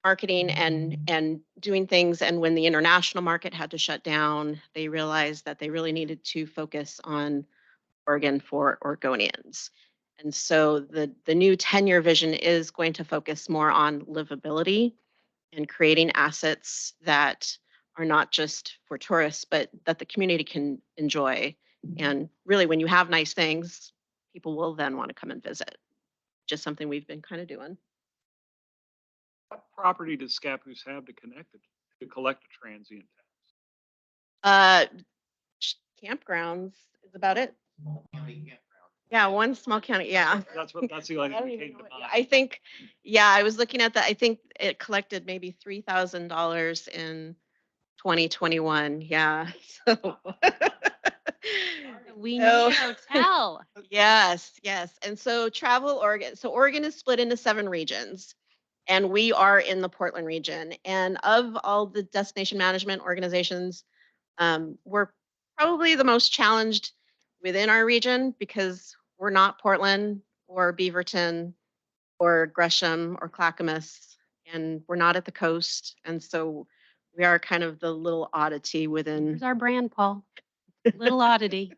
marketing and doing things. And when the international market had to shut down, they realized that they really needed to focus on Oregon for Oregonians. And so the new 10-year vision is going to focus more on livability and creating assets that are not just for tourists, but that the community can enjoy. And really, when you have nice things, people will then want to come and visit. Just something we've been kind of doing. What property does Scappoose have to collect a transient Campgrounds is about it. Yeah, one small county. Yeah. tax? That's the only thing that came to mind. I think, yeah, I was looking at that. I think it collected maybe $3,000 in 2021. Yeah. So. We So- need a hotel. Yes, yes. And so Travel Oregon, so Oregon is split into 7 regions and we are in the Portland region. And of all the destination management organizations, we're probably the most challenged within our region because we're not Portland or Beaverton or Gresham or Clackamas, and we're not at the coast. And so we are kind of the little oddity within. Here's our brand, Paul. Little oddity.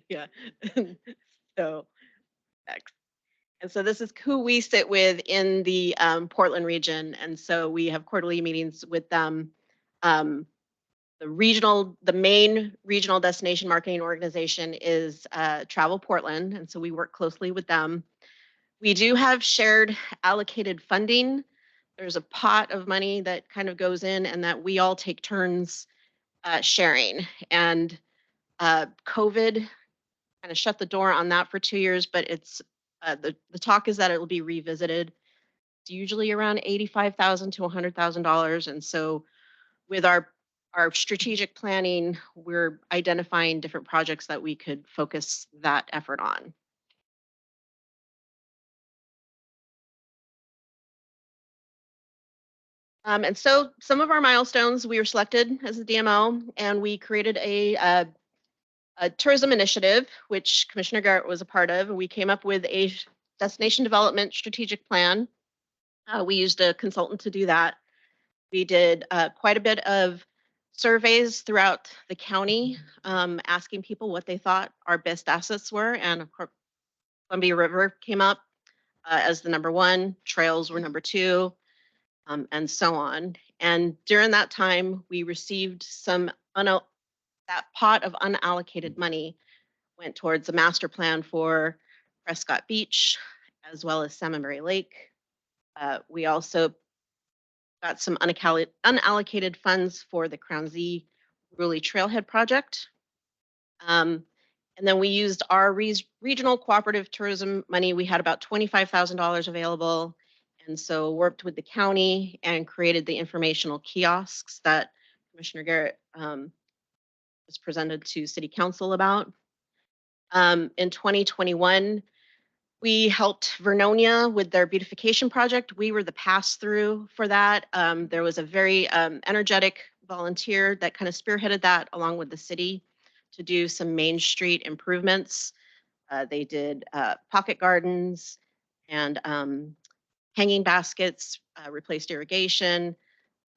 Yeah. So next. And so this is who we sit with in the Portland region. And so we have quarterly meetings with them. The main regional destination marketing organization is Travel Portland. And so we work closely with them. We do have shared allocated funding. There's a pot of money that kind of goes in and that we all take turns sharing. And COVID kind of shut the door on that for 2 years, but it's the talk is that it will be revisited. It's usually around $85,000 to $100,000. And so with our our strategic planning, we're identifying different projects that we could focus that effort on. And so some of our milestones, we were selected as a DMO, and we created a tourism initiative, which Commissioner Garrett was a part of. We came up with a destination development strategic plan. We used a consultant to do that. We did quite a bit of surveys throughout the county, asking people what they thought our best assets were. And of course, Columbia River came up as the number one, trails were number two, and so on. And during that time, we received some, that pot of unallocated money went towards a master plan for Prescott Beach, as well as Salmonberry Lake. We also got some unallocated funds for the Crown Z Ruly Trailhead project. And then we used our regional cooperative tourism money. We had about $25,000 available. And so worked with the county and created the informational kiosks that Commissioner Garrett was presented to City Council about. In 2021, we helped Vernonia with their beautification project. We were the pass-through for that. There was a very energetic volunteer that kind of spearheaded that along with the city to do some Main Street improvements. They did pocket gardens and hanging baskets, replaced irrigation,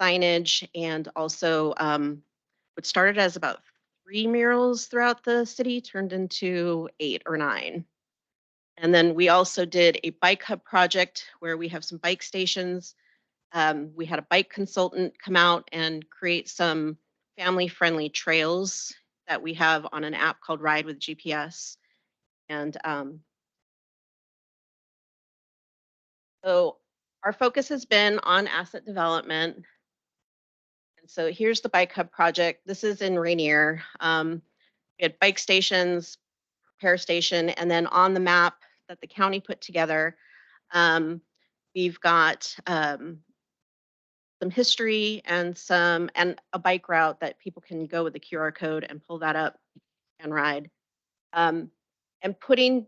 signage, and also what started as about 3 murals throughout the city turned into 8 or 9. And then we also did a bike hub project where we have some bike stations. We had a bike consultant come out and create some family-friendly trails that we have on an app called Ride with GPS. And so our focus has been on asset development. And so here's the bike hub project. This is in Rainier. We had bike stations, repair station, and then on the map that the county put together, we've got some history and a bike route that people can go with the QR code and pull that up and ride. And putting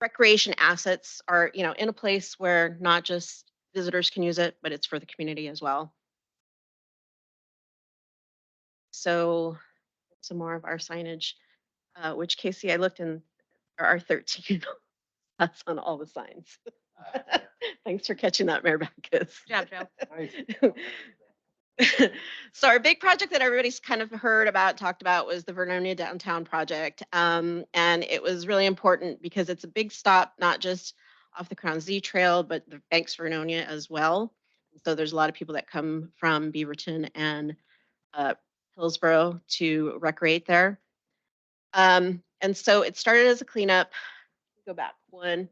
recreation assets are, in a place where not just visitors can use it, but it's for the community as well. So some more of our signage, which Casey, I looked in, there are 13. That's on all the signs. Thanks for catching that, Mayor Backus. Good job, Joe. So our big project that everybody's kind of heard about, talked about, was the Vernonia Downtown project. And it was really important because it's a big stop, not just off the Crown Z Trail, but the Banks Vernonia as well. So there's a lot of people that come from Beaverton and Hillsborough to recreate there. And so it started as a cleanup. Go back one.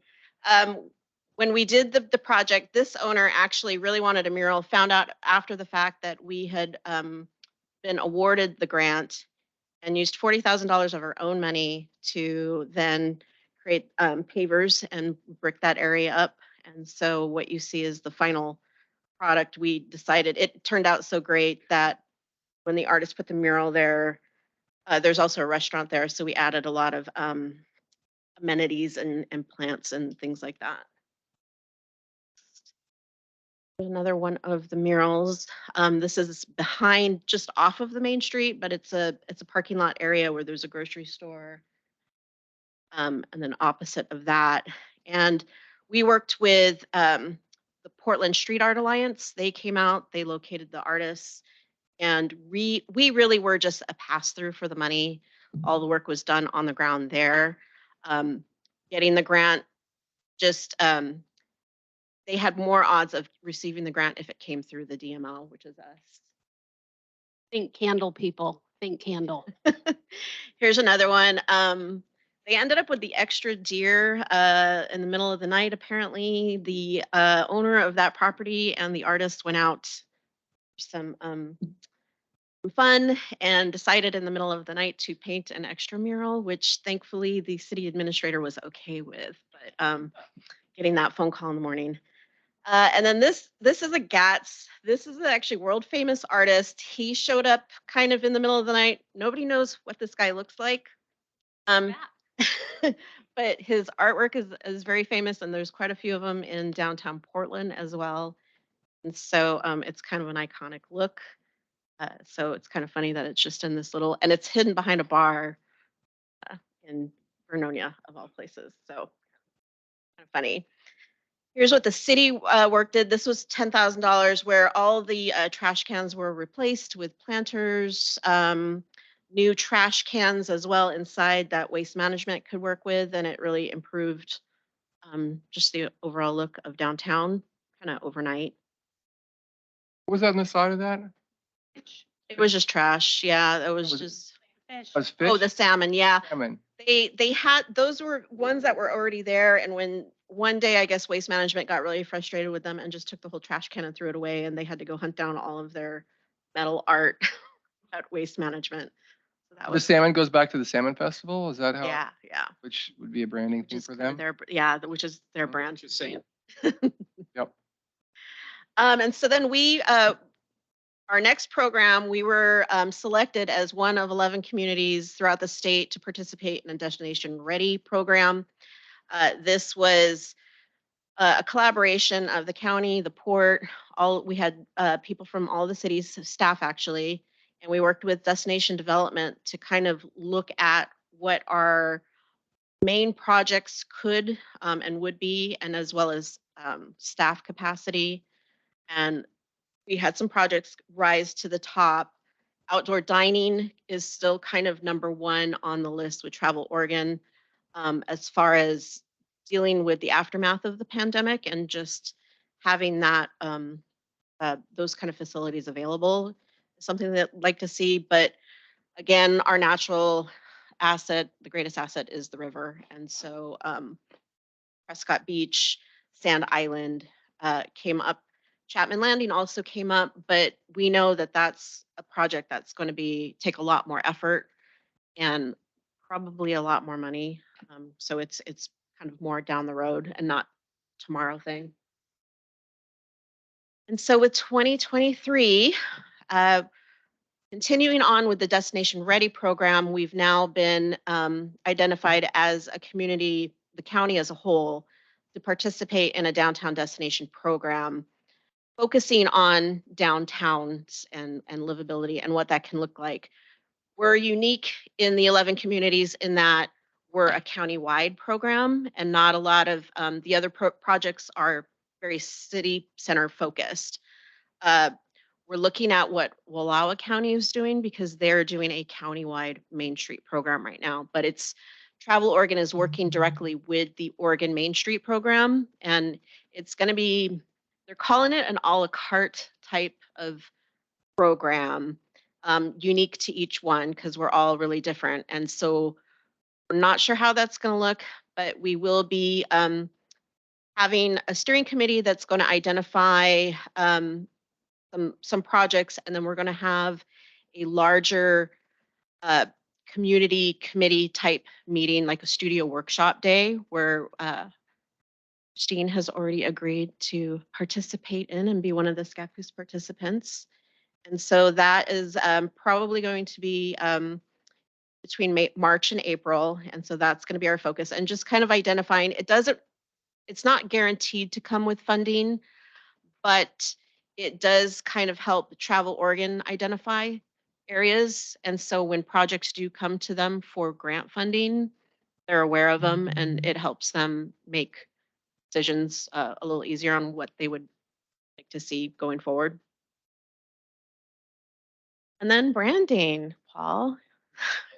When we did the project, this owner actually really wanted a mural, found out after the fact that we had been awarded the grant and used $40,000 of our own money to then create pavers and brick that area up. And so what you see is the final product. We decided, it turned out so great that when the artist put the mural there, there's also a restaurant there. So we added a lot of amenities and plants and things like that. Another one of the murals. This is behind, just off of the main street, but it's a parking lot area where there's a grocery store. And then opposite of that. And we worked with the Portland Street Art Alliance. They came out, they located the artists, and we really were just a pass-through for the money. All the work was done on the ground there. Getting the grant, just they had more odds of receiving the grant if it came through the DMO, which is us. Think candle, people. Think candle. Here's another one. They ended up with the extra deer in the middle of the night. Apparently, the owner of that property and the artist went out for some fun and decided in the middle of the night to paint an extra mural, which thankfully the city administrator was okay with. But getting that phone call in the morning. And then this is a GATS. This is actually world famous artist. He showed up kind of in the middle of the night. Nobody knows what this guy looks like. But his artwork is very famous, and there's quite a few of them in downtown Portland as well. And so it's kind of an iconic look. So it's kind of funny that it's just in this little, and it's hidden behind a bar in Vernonia of all places. So kind of funny. Here's what the city work did. This was $10,000 where all the trash cans were replaced with planters, new trash cans as well inside that waste management could work with, and it really improved just the overall look of downtown kind of overnight. What was that on the side of that? It was just trash. Yeah, it was Was it just. Fish. Was fish? Oh, the salmon. Yeah. Salmon. They had, those were ones that were already there, and when one day I guess waste management got really frustrated with them and just took the whole trash can and threw it away, and they had to go hunt down all of their metal art at waste management. So that The was, salmon goes back to the Salmon Festival? Is that how? yeah, yeah. Which would be a branding thing Just for kinda them? their, yeah, which is their Mm, brand. Just saying. Yep. And so then our next program, we were selected as one of 11 communities throughout the state to participate in a Destination Ready program. This was a collaboration of the county, the port, we had people from all the cities, staff actually, and we worked with Destination Development to kind of look at what our main projects could and would be, and as well as staff capacity. And we had some projects rise to the top. Outdoor dining is still kind of number one on the list with Travel Oregon, as far as dealing with the aftermath of the pandemic and just having that those kind of facilities available is something that I'd like to see. But again, our natural asset, the greatest asset, is the river, and so Prescott Beach, Sand Island came up. Chapman Landing also came up, but we know that that's a project that's going to take a lot more effort and probably a lot more money. So it's kind of more down the road and not tomorrow thing. And so with 2023, continuing on with the Destination Ready program, we've now been identified as a community, the county as a whole, to participate in a downtown destination program, focusing on downtowns and livability and what that can look like. We're unique in the 11 communities in that we're a county-wide program, and not a lot of the other projects are very city center focused. We're looking at what Wallowa County is doing because they're doing a county-wide Main Street program right now, but it's Travel Oregon is working directly with the Oregon Main Street program, and it's going to be, they're calling it an a la carte type of program, unique to each one because we're all really different. And so we're not sure how that's going to look, but we will be having a steering committee that's going to identify some projects, and then we're going to have a larger community committee type meeting, like a studio workshop day, where Christine has already agreed to participate in and be one of the Scappoose participants. And so that is probably going to be between March and April. And so that's going to be our focus, and just kind of identifying, it's not guaranteed to come with funding, but it does kind of help Travel Oregon identify areas. And so when projects do come to them for grant funding, they're aware of them, and it helps them make decisions a little easier on what they would like to see going forward. And then branding, Paul,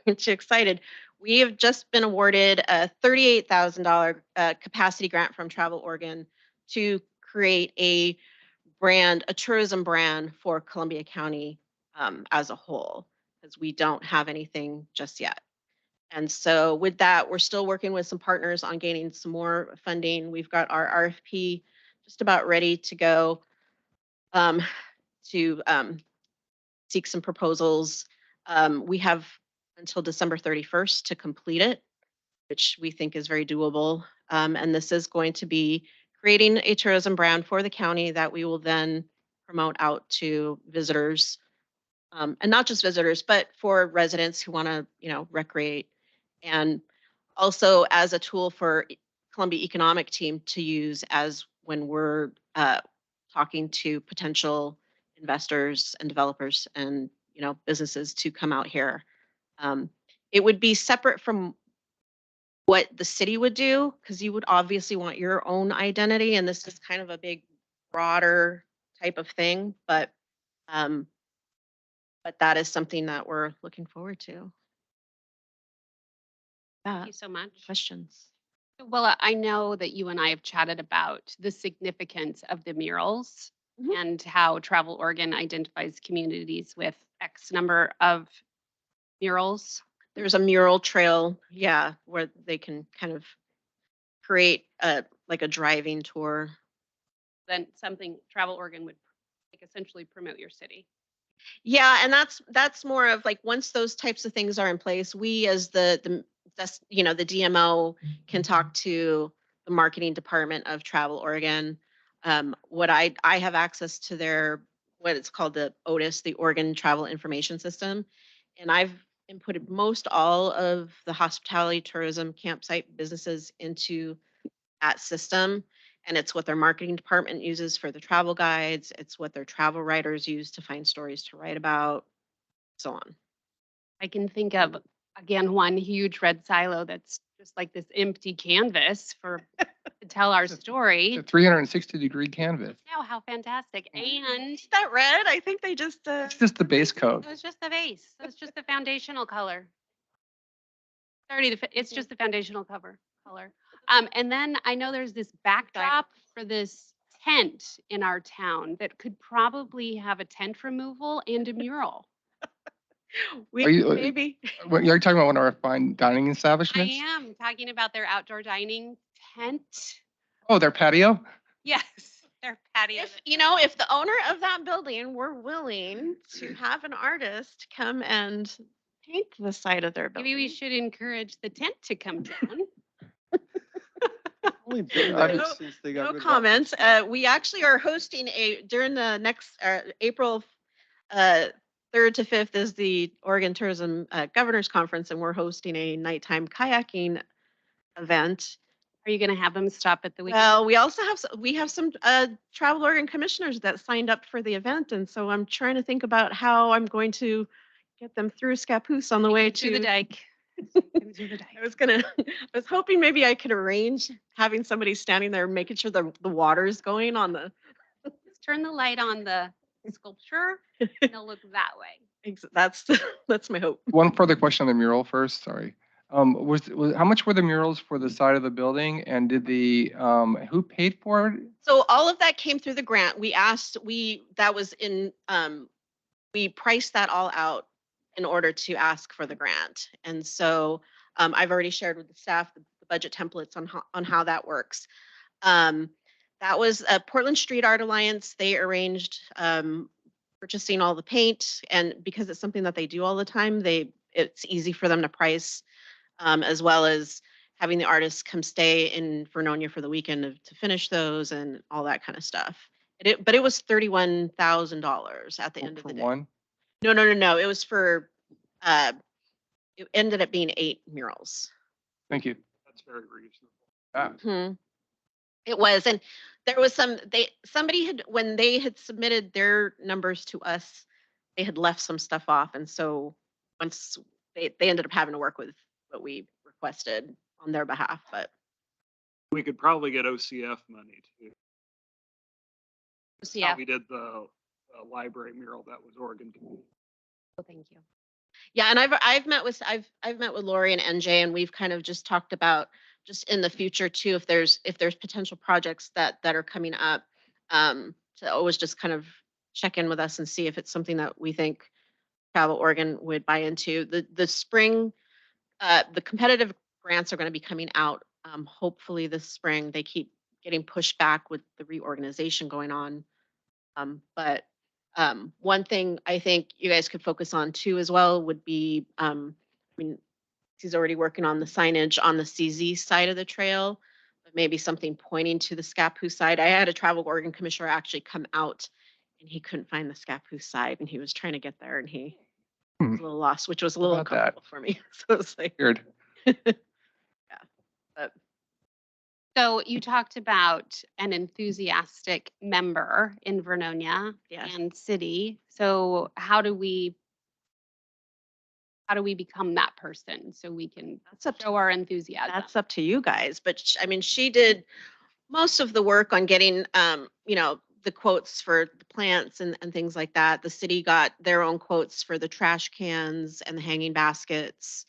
aren't you excited? We have just been awarded a $38,000 capacity grant from Travel Oregon to create a tourism brand for Columbia County as a whole, because we don't have anything just yet. And so with that, we're still working with some partners on gaining some more funding. We've got our RFP just about ready to go to seek some proposals. We have until December 31st to complete it, which we think is very doable. And this is going to be creating a tourism brand for the county that we will then promote out to visitors. And not just visitors, but for residents who want to, recreate. And also as a tool for Columbia Economic Team to use as when we're talking to potential investors and developers and, businesses to come out here. It would be separate from what the city would do, because you would obviously want your own identity, and this is kind of a big, broader type of thing, but that is something that we're looking forward to. Thank you so much. Questions? Well, I know that you and I have chatted about the significance of the murals Mhm. and how Travel Oregon identifies communities with X number of murals. There's a mural trail, yeah, where they can kind of create like a driving tour. Then something Travel Oregon would like essentially promote your city. Yeah, and that's more of like once those types of things are in place, we as that's, the DMO can talk to the marketing department of Travel Oregon. What I have access to their what it's called the OTIS, the Oregon Travel Information System, and I've inputted most all of the hospitality, tourism, campsite businesses into that system. And it's what their marketing department uses for the travel guides. It's what their travel writers use to find stories to write about, so on. I can think of, again, one huge red silo that's just like this empty canvas for to tell our story. It's a 360-degree canvas. Wow, how fantastic. And Is that red? I think they just It's just the base coat. it was just the base. So it's just the foundational color. It's just the foundational color. And then I know there's this backdrop for this tent in our town that could probably have a tent removal and a mural. Are you- maybe. What, you're talking about one of our fine dining I establishments? am talking about their outdoor dining tent. Oh, their patio? Yes, their patio. If the owner of that building were willing to have an artist come and paint the side of their building. Maybe we should encourage the tent to come down. Only been I there don't- since they got No rid of comments. We actually are hosting during the next April 3rd to 5th is the Oregon Tourism Governors Conference, and we're hosting a nighttime kayaking event. Are you going to have them stop at the weekend? Well, we also have some Travel Oregon commissioners that signed up for the event, and so I'm trying to think about how I'm going to get them through Scappoose on the way Through to the dike. Through the dike. I was hoping maybe I could arrange having somebody standing there making sure the water's going on the. Just turn the light on the sculpture and they'll look that way. That's my hope. One further question on the mural first, sorry. Was how much were the murals for the side of the building, and did who paid for it? So all of that came through the grant. We priced that all out in order to ask for the grant. And so I've already shared with the staff the budget templates on how that works. That was Portland Street Art Alliance. They arranged purchasing all the paint, and because it's something that they do all the time, it's easy for them to price, as well as having the artists come stay in Vernonia for the weekend to finish those and all that kind of stuff. But it was $31,000 at the end of the day. One? No. It was for, it ended up being 8 murals. Thank you. That's very reasonable. Ah, Mhm. It was, and there was when they had submitted their numbers to us, they had left some stuff off, and so once they ended up having to work with what we requested on their behalf, but. We could probably get OCF money too. So yeah, We did the library mural that was Oregon Community. thank you. Yeah, and I've met with Lori and NJ, and we've kind of just talked about just in the future too, if there's potential projects that are coming up, to always just kind of check in with us and see if it's something that we think Travel Oregon would buy into. The spring, the competitive grants are going to be coming out hopefully this spring. They keep getting pushed back with the reorganization going on. But one thing I think you guys could focus on too as well would be, he's already working on the signage on the CZ side of the trail, maybe something pointing to the Scappoose side. I had a travel Oregon commissioner actually come out and he couldn't find the Scappoose side and he was trying to get there and he was a little lost, which was a little About that? uncomfortable for me. So it's like, Weird. but So you talked about an enthusiastic member in Vernonia Yes. and city. So how do we become that person so we can that's up to show our enthusiasm? That's up to you guys, but I mean, she did most of the work on getting, the quotes for the plants and things like that. The city got their own quotes for the trash cans and the hanging baskets.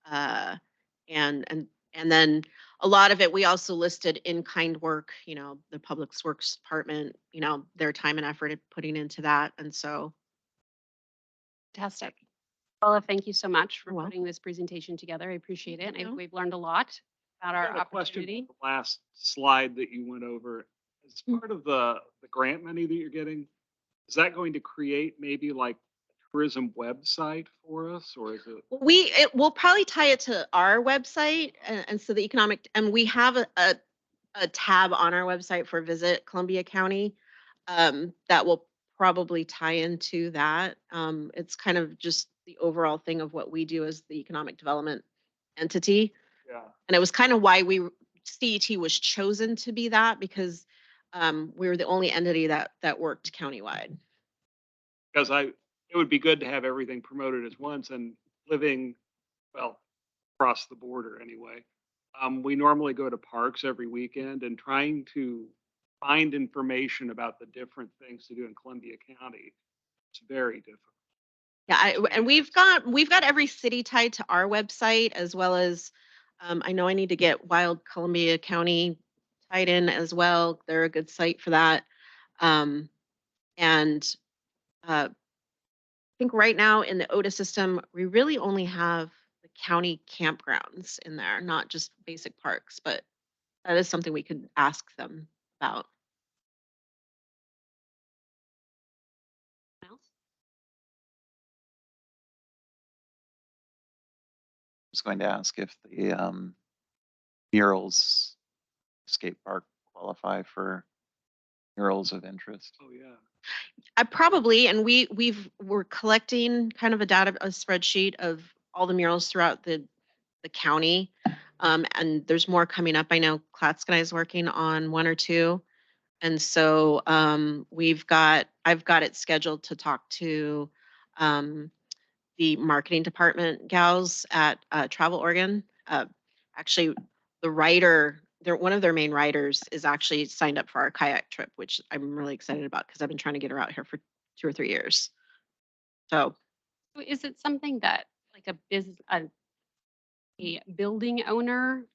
Uh, and then a lot of it, we also listed in-kind work, the Public Works Department, their time and effort in putting into that. And so, Fantastic. Paula, thank you so much for You're welcome. putting this presentation together. I appreciate it. I think you. we've learned a lot about I our have a question opportunity. for the last slide that you went over. As part of the grant money that you're getting, is that going to create maybe like a tourism website for us, or is it? We'll probably tie it to our website and so the economic, and we have a tab on our website for Visit Columbia County that will probably tie into that. It's kind of just the overall thing of what we do as the economic development entity. Yeah. And it was kind of why CET was chosen to be that because we were the only entity that worked countywide. Because it would be good to have everything promoted at once and living, well, across the border anyway. We normally go to parks every weekend and trying to find information about the different things to do in Columbia County. It's very difficult. Yeah, and we've got every city tied to our website as well as I know I need to get Wild Columbia County tied in as well. They're a good site for that. And I think right now in the OTA system, we really only have the county campgrounds in there, not just basic parks, but that is something we could ask them about. Else? I was going to ask if the murals skate park qualify for murals of interest. Oh, yeah. I probably, and we're collecting kind of a spreadsheet of all the murals throughout the county. And there's more coming up. I know Klatskine is working on one or two. And so I've got it scheduled to talk to the marketing department gals at Travel Oregon. Actually, the writer, one of their main writers is actually signed up for our kayak trip, which I'm really excited about because I've been trying to get her out here for 2 or 3 years. So So is it something that like a building owner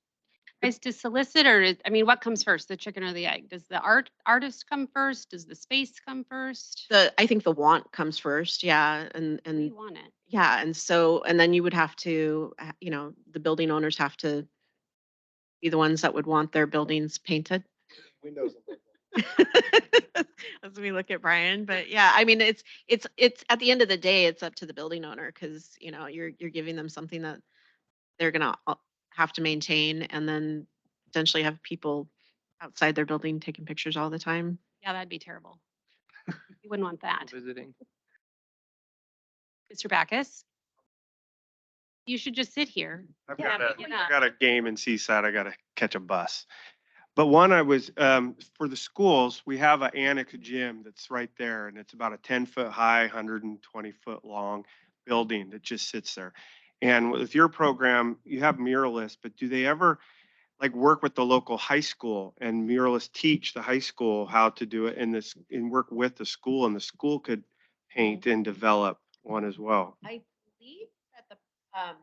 tries to solicit, or what comes first, the chicken or the egg? Does the artist come first? Does the space come first? I think the want comes first, yeah, We and want it. yeah, and then you would have to, the building owners have to be the ones that would want their buildings painted. Windows. As we look at Brian, but yeah, I mean, it's at the end of the day, it's up to the building owner because you're giving them something that they're gonna have to maintain, and then potentially have people outside their building taking pictures all the time. Yeah, that'd be terrible. You wouldn't want that. Visiting. Mr. Backus? You should just sit here. I've Yeah, got pick it I up. got a game in Seaside. I got to catch a bus. But one I was, for the schools, we have an annex gym that's right there and it's about a 10-foot high, 120-foot long building that just sits there. And with your program, you have muralists, but do they ever like work with the local high school and muralists teach the high school how to do it and work with the school, and the school could paint and develop one as well? I believe that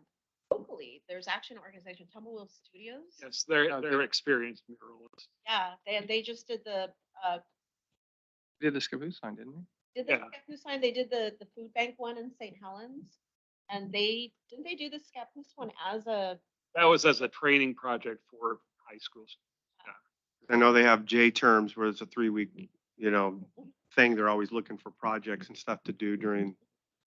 locally, there's actually an organization, Tumblewheel Studios. Yes, they're experienced muralists. Yeah, they just did the Did the Scappoose sign, didn't we? Yeah. Scappoose sign. They did the food bank one in St. Helens, and they do the Scappoose one as a That was as a training project for high schools. I know they have J terms where it's a 3-week, thing. They're always looking for projects and stuff to do during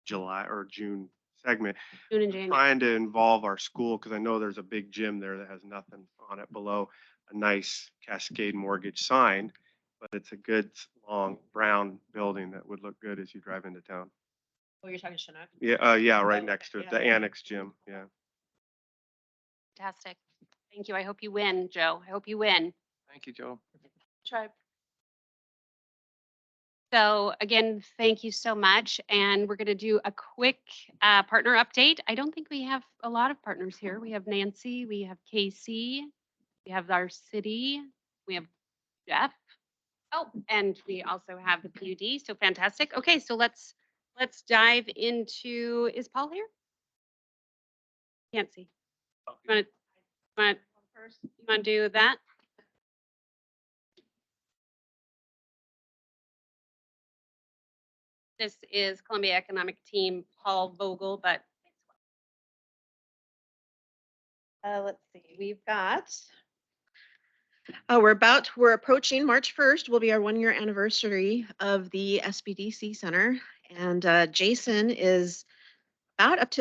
July or June segment. June and January. Trying to involve our school because I know there's a big gym there that has nothing on it below. a nice Cascade Mortgage sign, but it's a good, long brown building that would look good as you drive into town. Oh, you're talking Chinook? Yeah, yeah, right Oh, next to it, yeah. the annex gym, yeah. Fantastic. Thank you. I hope you win, Joe. I hope you win. Thank you, Joe. Try. So again, thank you so much. And we're going to do a quick partner update. I don't think we have a lot of partners here. We have Nancy, we have Casey, we have our city, we have Jeff. Oh, and we also have the PUD. So fantastic. Okay, so let's dive into, is Paul here? Can't see. You want to do that? This is Columbia Economic Team, Paul Vogel, but Let's see, we've got. We're approaching March 1st will be our 1-year anniversary of the SBDC Center. And Jason is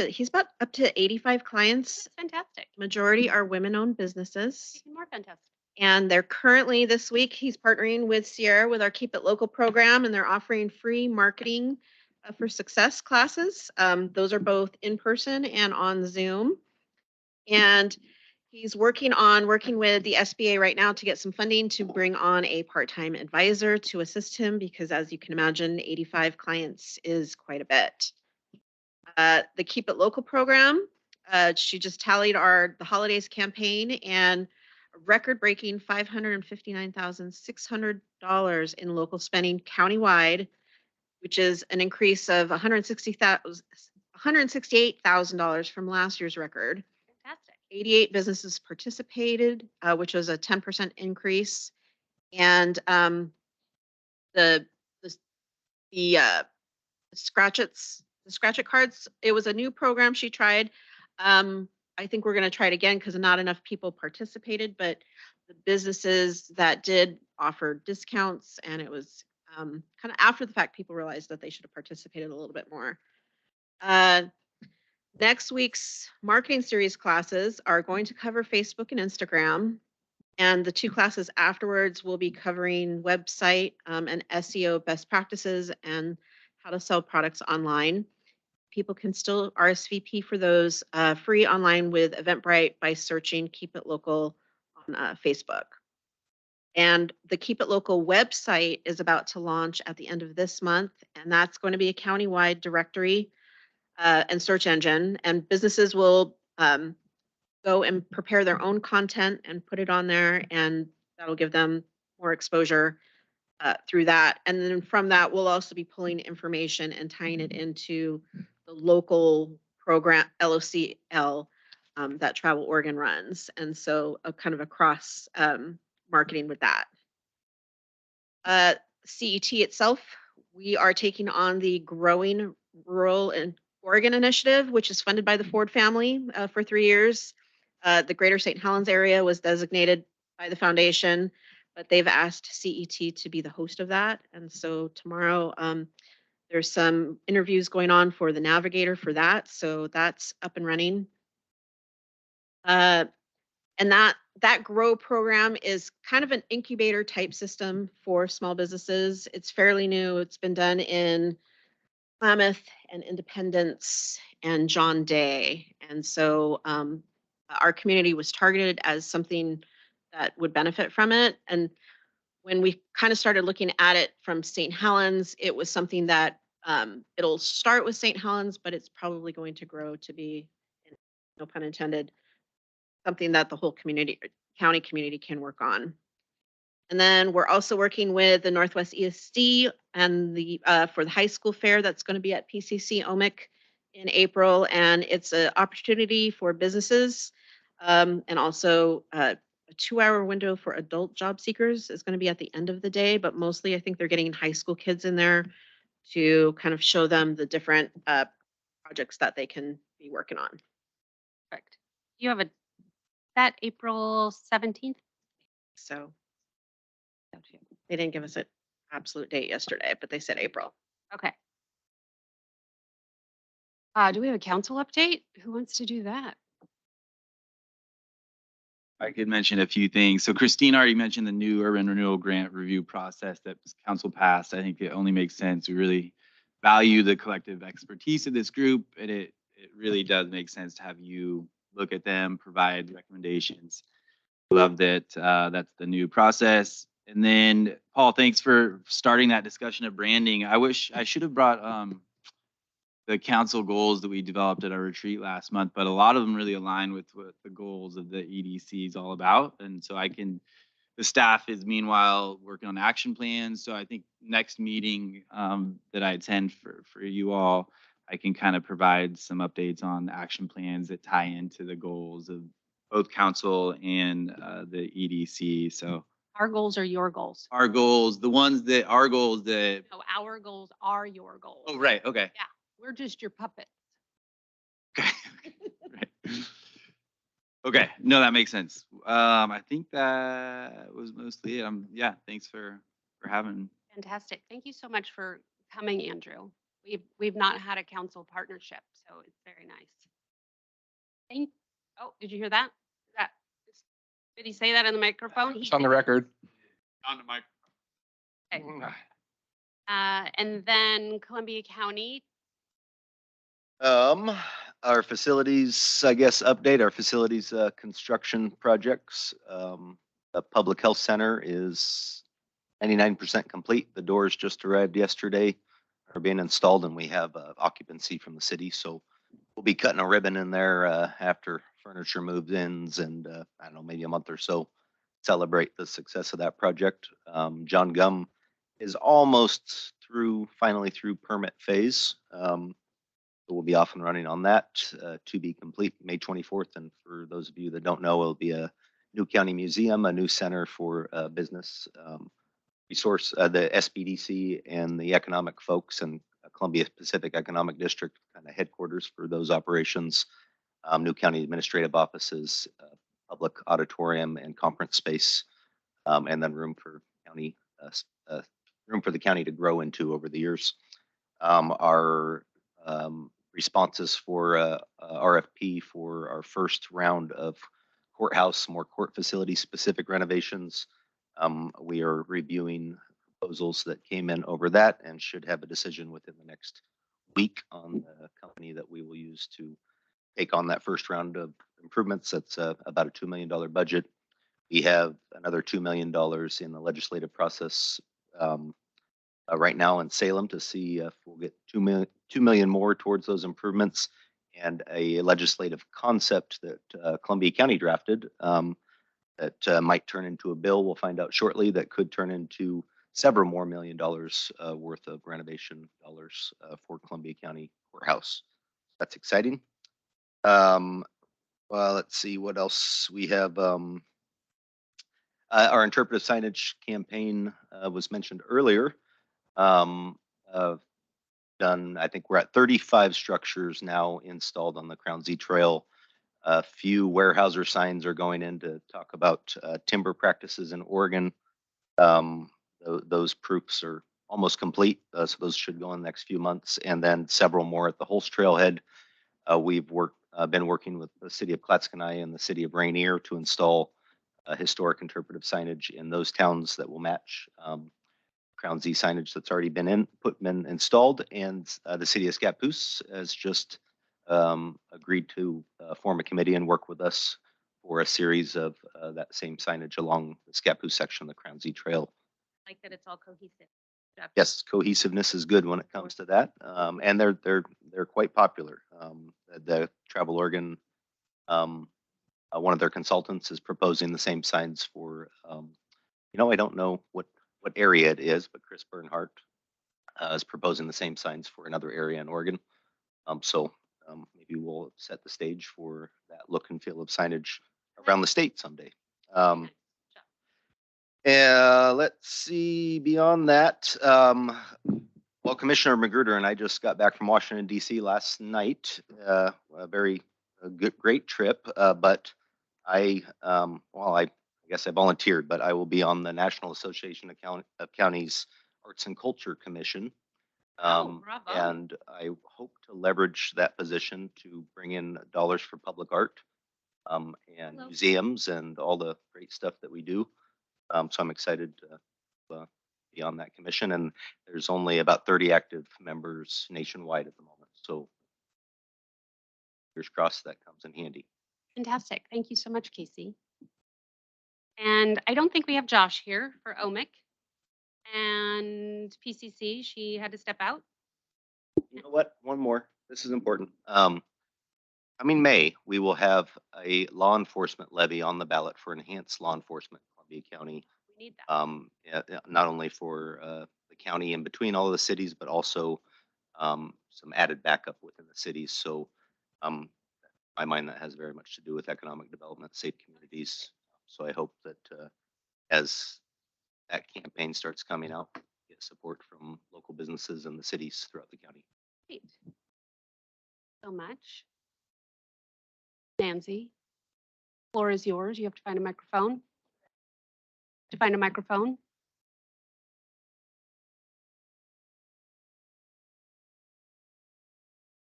he's about up to 85 clients. that's fantastic. Majority are women-owned businesses. Even more fantastic. And they're currently this week, he's partnering with Sierra with our Keep It Local program, and they're offering free marketing for success classes. Those are both in person and on Zoom. And he's working with the SBA right now to get some funding to bring on a part-time advisor to assist him because as you can imagine, 85 clients is quite a bit. The Keep It Local program, she just tallied the holidays campaign and a record-breaking $559,600 in local spending countywide, which is an increase of $168,000 from last year's record. Fantastic. 88 businesses participated, which was a 10% increase. And the Scratch It cards, it was a new program she tried. I think we're going to try it again because not enough people participated, but the businesses that did offer discounts, and it was kind of after the fact, people realized that they should have participated a little bit more. Next week's marketing series classes are going to cover Facebook and Instagram. And the 2 classes afterwards will be covering website and SEO best practices and how to sell products online. People can still RSVP for those free online with Eventbrite by searching Keep It Local on Facebook. And the Keep It Local website is about to launch at the end of this month, and that's going to be a countywide directory and search engine, and businesses will go and prepare their own content and put it on there, and that'll give them more exposure through that. And then from that, we'll also be pulling information and tying it into the local program, LOCL, that Travel Oregon runs. And so kind of a cross marketing with that. CET itself, we are taking on the Growing Rural and Oregon Initiative, which is funded by the Ford family for 3 years. The Greater St. Helens area was designated by the foundation, but they've asked CET to be the host of that. And so tomorrow, there's some interviews going on for the navigator for that. So that's up and running. And that GROW program is kind of an incubator type system for small businesses. It's fairly new. It's been done in Klamath and Independence and John Day. And so our community was targeted as something that would benefit from it. And when we kind of started looking at it from St. Helens, it was something that it'll start with St. Helens, but it's probably going to grow to be, no pun intended, something that the whole county community can work on. And then we're also working with the Northwest ESD and for the high school fair that's going to be at PCC OMIC in April. And it's an opportunity for businesses and also a 2-hour window for adult job seekers is going to be at the end of the day. But mostly I think they're getting high school kids in there to kind of show them the different projects that they can be working on. Correct. You have that April 17th? So they didn't give us an absolute date yesterday, but they said April. Okay. Do we have a council update? Who wants to do that? I could mention a few things. So Christine already mentioned the new urban renewal grant review process that council passed. I think it only makes sense. We really value the collective expertise of this group, and it really does make sense to have you look at them, provide recommendations. Love that. That's the new process. And then Paul, thanks for starting that discussion of branding. I wish I should have brought the council goals that we developed at our retreat last month, but a lot of them really align with what the goals of the EDC is all about. And so the staff is meanwhile working on action plans. So I think next meeting that I attend for you all, I can kind of provide some updates on action plans that tie into the goals of both council and the EDC. So Our goals are your goals. our goals, our goals that, No, our goals are your goals. oh, right, okay. Yeah, we're just your puppets. Okay. Right. Okay, no, that makes sense. I think that was mostly it. Yeah, thanks for having. Fantastic. Thank you so much for coming, Andrew. We've not had a council partnership, so it's very nice. Oh, did you hear that? Did he say that in the microphone? It's on the record. On the mic. Okay. And then Columbia County. Our facilities, I guess, update our facilities, construction projects. The public health center is 99% complete. The doors just arrived yesterday, are being installed, and we have occupancy from the city. So we'll be cutting a ribbon in there after furniture moves in, and I don't know, maybe a month or so, celebrate the success of that project. John Gum is almost finally through permit phase. So we'll be off and running on that to be complete May 24th. And for those of you that don't know, it'll be a new county museum, a new center for business resource, the SBDC and the economic folks, and Columbia Pacific Economic District kind of headquarters for those operations, new county administrative offices, public auditorium and conference space, and then room for the county to grow into over the years. Our responses for RFP for our first round of courthouse, more court facility specific renovations. We are reviewing proposals that came in over that and should have a decision within the next week on the company that we will use to take on that first round of improvements. That's about a $2 million budget. We have another $2 million in the legislative process right now in Salem to see if we'll get 2 million more towards those improvements, and a legislative concept that Columbia County drafted that might turn into a bill. We'll find out shortly. That could turn into several more $1 million worth of renovation dollars for Columbia County Courthouse. That's exciting. Well, let's see what else we have. Our interpretive signage campaign was mentioned earlier. Done, I think we're at 35 structures now installed on the Crown Z Trail. A few Weyerhaeuser signs are going in to talk about timber practices in Oregon. Those proofs are almost complete, so those should go in the next few months, and then several more at the Holst Trailhead. We've been working with the city of Clatskanie and the city of Rainier to install historic interpretive signage in those towns that will match Crown Z signage that's already been installed, and the city of Scappoose has just agreed to form a committee and work with us for a series of that same signage along the Scappoose section of the Crown Z Trail. Like that it's all cohesive. Yes, cohesiveness is good when it comes to that, and they're quite popular. The Travel Oregon, one of their consultants is proposing the same signs for, I don't know what area it is, but Chris Bernhardt is proposing the same signs for another area in Oregon. So maybe we'll set the stage for that look and feel of signage around the state someday. Let's see, beyond that, well, Commissioner Magruder and I just got back from Washington, D.C. last night. A great trip, but I guess I volunteered, but I will be on the National Association of Counties Arts and Culture Commission. And I hope to leverage that position to bring in dollars for public art. and Hello. museums and all the great stuff that we do. So I'm excited to be on that commission, and there's only about 30 active members nationwide at the moment. So fingers crossed that comes in handy. Fantastic. Thank you so much, Casey. And I don't think we have Josh here for OMIC and PCC. She had to step out. You know what? One more. This is important. Coming May, we will have a law enforcement levy on the ballot for enhanced law enforcement in Columbia County. We need that. Not only for the county in between all of the cities, but also some added backup within the cities. So in my mind, that has very much to do with economic development, safe communities. So I hope that as that campaign starts coming out, get support from local businesses and the cities throughout the county. Great. So much. Nancy, floor is yours. You have to find a microphone. To find a microphone.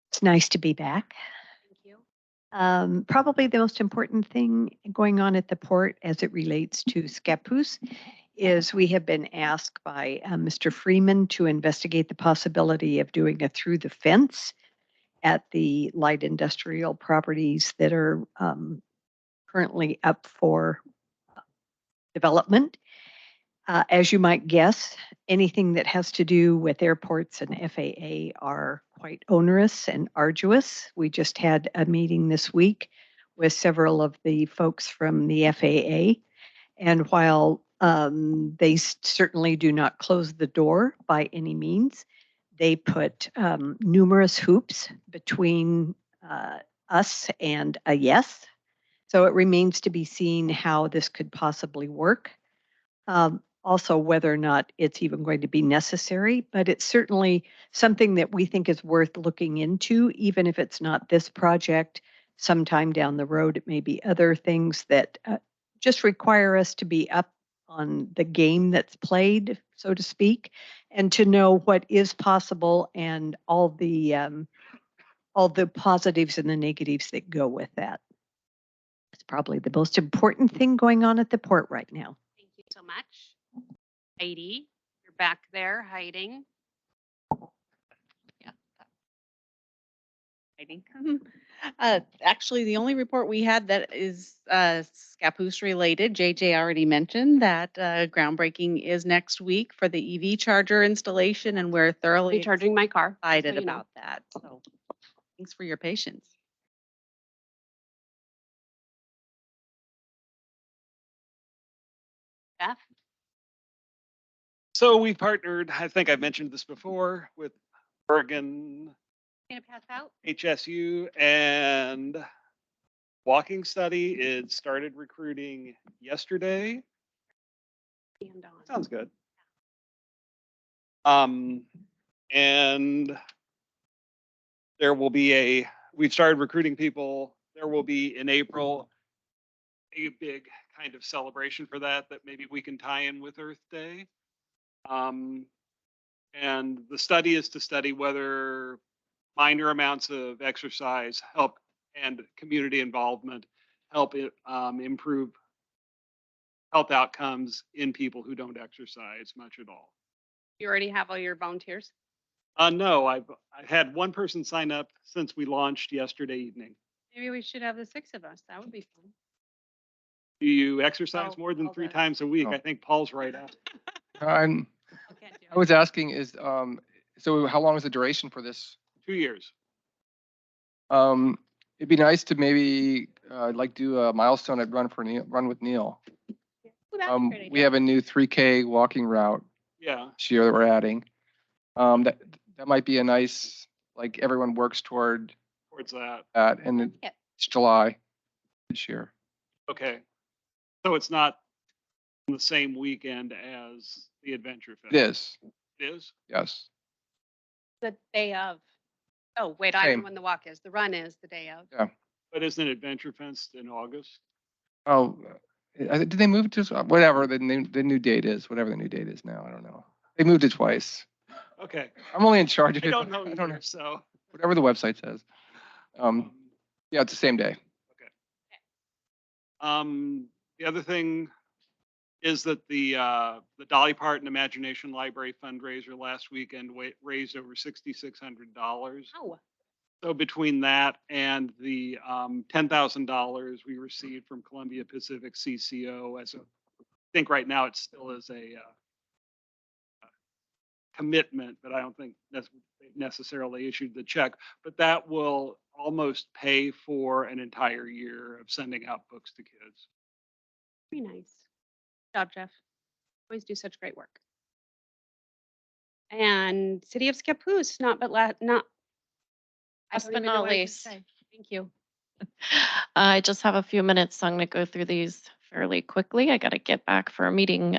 It's nice to be back. Thank you. Probably the most important thing going on at the port as it relates to Scappoose is we have been asked by Mr. Freeman to investigate the possibility of doing a through the fence at the light industrial properties that are currently up for development. As you might guess, anything that has to do with airports and FAA are quite onerous and arduous. We just had a meeting this week with several of the folks from the FAA. And while they certainly do not close the door by any means, they put numerous hoops between us and a yes. So it remains to be seen how this could possibly work. Also, whether or not it's even going to be necessary, but it's certainly something that we think is worth looking into, even if it's not this project. Sometime down the road, it may be other things that just require us to be up on the game that's played, so to speak, and to know what is possible and all the positives and the negatives that go with that. It's probably the most important thing going on at the port right now. Thank you so much. Heidi, you're back there hiding. Yeah. Hiding. Actually, the only report we had that is Scappoose related, JJ already mentioned that groundbreaking is next week for the EV charger installation, and we're thoroughly Recharging my car. just so excited you know. about that. So thanks for your patience. Beth? So we partnered, I think I mentioned this before, with Oregon Gonna pass out? HSU and Walking Study. It started recruiting yesterday. And on. Sounds good. And there will be we've started recruiting people. There will be in April a big kind of celebration for that maybe we can tie in with Earth Day. And the study is to study whether minor amounts of exercise help and community involvement help improve health outcomes in people who don't exercise much at all. You already have all your volunteers? No, I've had one person sign up since we launched yesterday evening. Maybe we should have the 6 of us. That would be fun. Do you exercise Oh, more than Paul 3 does. times a week? Oh. I think Paul's right out. I'm, Okay, I was asking is, so how long is the duration for this? 2 years. It'd be nice to maybe like do a milestone at Run with Neil. Ooh, that's a great We idea. have a new 3K walking route Yeah. this year that we're adding. That might be a nice, like everyone works toward Towards that. that, and Yeah. it's July this year. Okay. So it's not on the same weekend as the Adventure Fest? It is, It is? yes. The day of. Oh, wait, I know Same. when the walk is. The run is the day of. Yeah. But isn't Adventure Fest in August? Oh, did they move it to whatever the new date is? Whatever the new date is now, I don't know. They moved it twice. Okay. I'm only in charge of I it. don't know I don't know. either, so. Whatever the website says. Yeah, it's the same day. The other thing is that the Dolly Parton Imagination Library fundraiser last weekend raised over $6,600. Wow. So between that and the $10,000 we received from Columbia Pacific CCO I think right now it still is a commitment, but I don't think that's necessarily issued the check, but that will almost pay for an entire year of sending out books to kids. Very nice. Good job, Jeff. Always do such great work. And City of Scappoose, not but not. I Last don't but even know not what I can least. say. Thank you. I just have a few minutes, so I'm going to go through these fairly quickly. I got to get back for a meeting.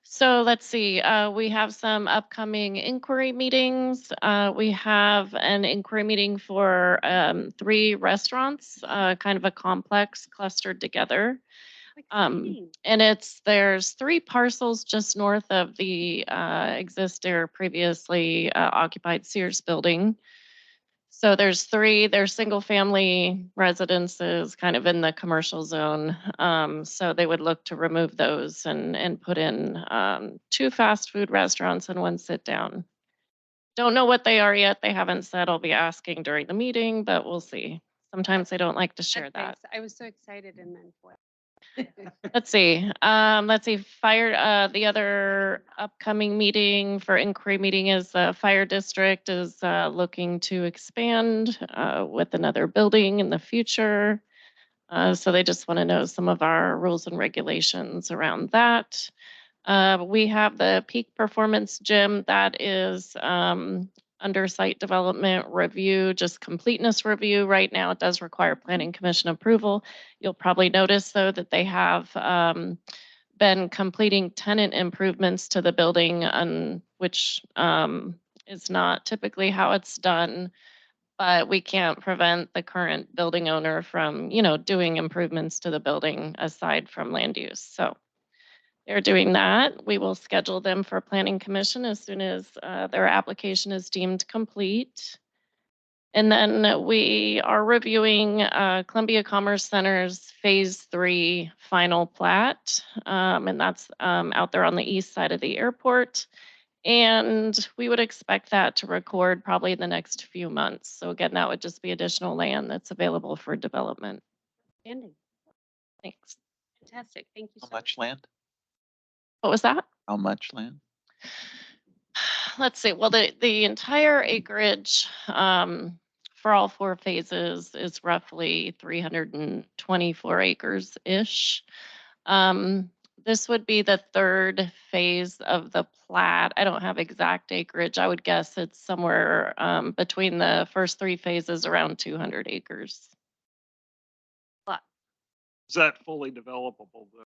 So let's see. We have some upcoming inquiry meetings. We have an inquiry meeting for 3 restaurants, kind of a complex clustered together. Exciting. And there's 3 parcels just north of the previously occupied Sears building. So there's 3, they're single family residences kind of in the commercial zone. So they would look to remove those and put in 2 fast food restaurants and 1 sit down. Don't know what they are yet. They haven't said. I'll be asking during the meeting, but we'll see. Sometimes they don't like to share that. I was so excited and then what? Let's see. Fire. The other upcoming meeting for inquiry meeting is the fire district is looking to expand with another building in the future. So they just want to know some of our rules and regulations around that. We have the Peak Performance Gym that is under site development review, just completeness review. Right now, it does require Planning Commission approval. You'll probably notice, though, that they have been completing tenant improvements to the building, which is not typically how it's done. But we can't prevent the current building owner from, doing improvements to the building aside from land use. So they're doing that. We will schedule them for Planning Commission as soon as their application is deemed complete. And then we are reviewing Columbia Commerce Center's Phase 3 final plat, and that's out there on the east side of the airport. And we would expect that to record probably in the next few months. So again, that would just be additional land that's available for development. Ending. Thanks. Fantastic. Thank you How so much land? What was that? How much land? Let's see. Well, the entire acreage for all 4 phases is roughly 324 acres-ish. This would be the 3rd phase of the plat. I don't have exact acreage. I would guess it's somewhere between the first 3 phases around 200 acres. Is that fully developable though?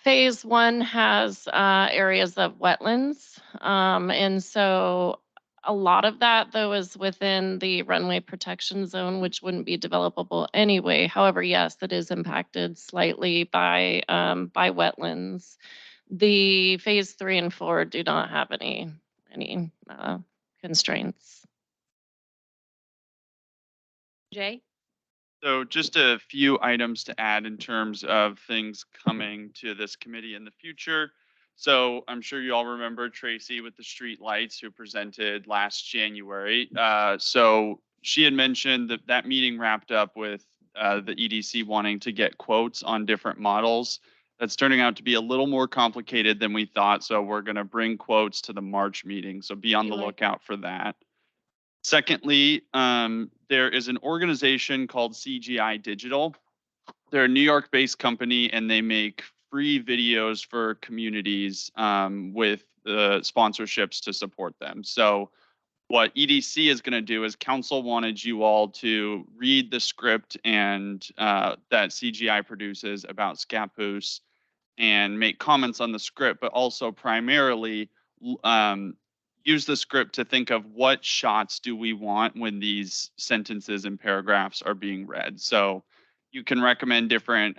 Phase 1 has areas of wetlands. And so a lot of that, though, is within the runway protection zone, which wouldn't be developable anyway. However, yes, it is impacted slightly by wetlands. The phase 3 and 4 do not have any constraints. Jay? So just a few items to add in terms of things coming to this committee in the future. So I'm sure you all remember Tracy with the street lights who presented last January. So she had mentioned that meeting wrapped up with the EDC wanting to get quotes on different models. That's turning out to be a little more complicated than we thought. So we're going to bring quotes to the March meeting. So be on the lookout for that. Secondly, there is an organization called CGI Digital. They're a New York-based company, and they make free videos for communities with sponsorships to support them. So what EDC is going to do is council wanted you all to read the script and that CGI produces about Scappoose and make comments on the script, but also primarily use the script to think of what shots do we want when these sentences and paragraphs are being read. So you can recommend different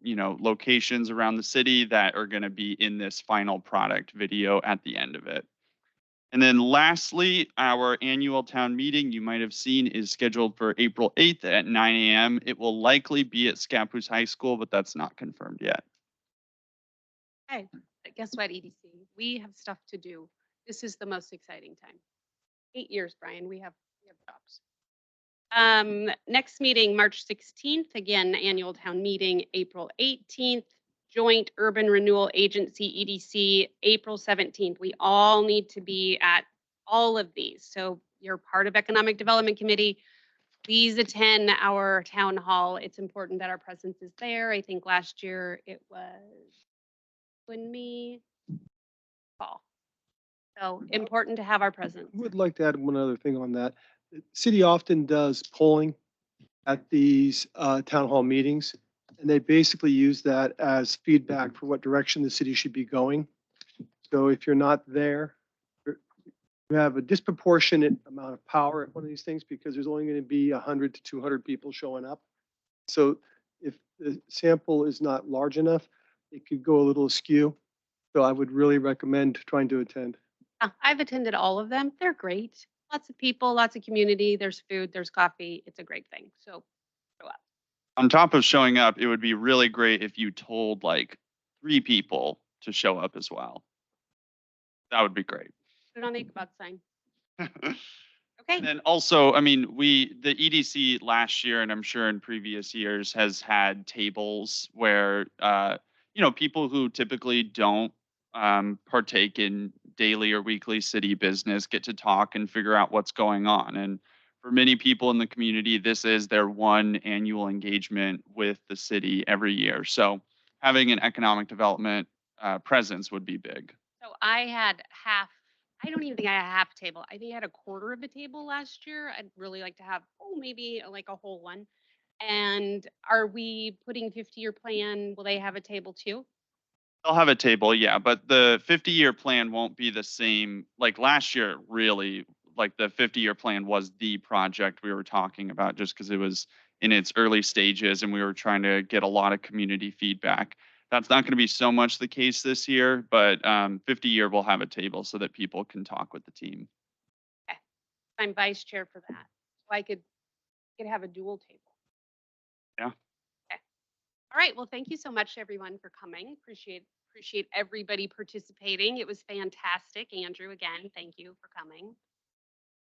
locations around the city that are going to be in this final product video at the end of it. And then lastly, our annual town meeting, you might have seen, is scheduled for April 8th at 9 a.m. It will likely be at Scappoose High School, but that's not confirmed yet. Hey, but guess what, EDC? We have stuff to do. This is the most exciting time. 8 years, Brian, we have jobs. Next meeting, March 16th, again, annual town meeting, April 18th, joint urban renewal agency, EDC, April 17th. We all need to be at all of these. So you're part of Economic Development Committee. Please attend our town hall. It's important that our presence is there. I think last year it was when me, Paul. So important to have our presence. I would like to add one other thing on that. The city often does polling at these town hall meetings, and they basically use that as feedback for what direction the city should be going. So if you're not there, you have a disproportionate amount of power at one of these things because there's only going to be 100 to 200 people showing up. So if the sample is not large enough, it could go a little askew. So I would really recommend trying to attend. I've attended all of them. They're great. Lots of people, lots of community. There's food, there's coffee. It's a great thing. So show up. On top of showing up, it would be really great if you told like 3 people to show up as well. That would be great. Put it on the Ichabod sign. And then also, I mean, the EDC last year, and I'm sure in previous years, has had tables where, people who typically don't partake in daily or weekly city business get to talk and figure out what's going on. And for many people in the community, this is their one annual engagement with the city every year. So having an economic development presence would be big. So I had half, I don't even think I had half a table. I think I had a quarter of a table last year. I'd really like to have, maybe like a whole one. And are we putting 50-year plan? Will they have a table too? They'll have a table, yeah, but the 50-year plan won't be the same. Like last year, really, like the 50-year plan was the project we were talking about just because it was in its early stages and we were trying to get a lot of community feedback. That's not going to be so much the case this year, but 50-year will have a table so that people can talk with the team. Okay. I'm vice chair for that. So I could have a dual table. Yeah. Okay. All right. Well, thank you so much, everyone, for coming. Appreciate everybody participating. It was fantastic. Andrew, again, thank you for coming.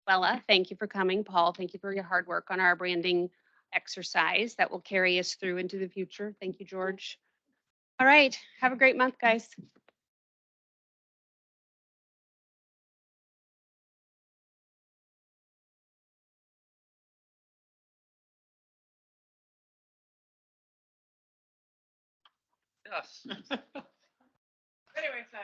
Bella, thank you for coming. Paul, thank you for your hard work on our branding exercise that will carry us through into the future. Thank you, George. All right. Have a great month, guys. Yes. Anyway, so.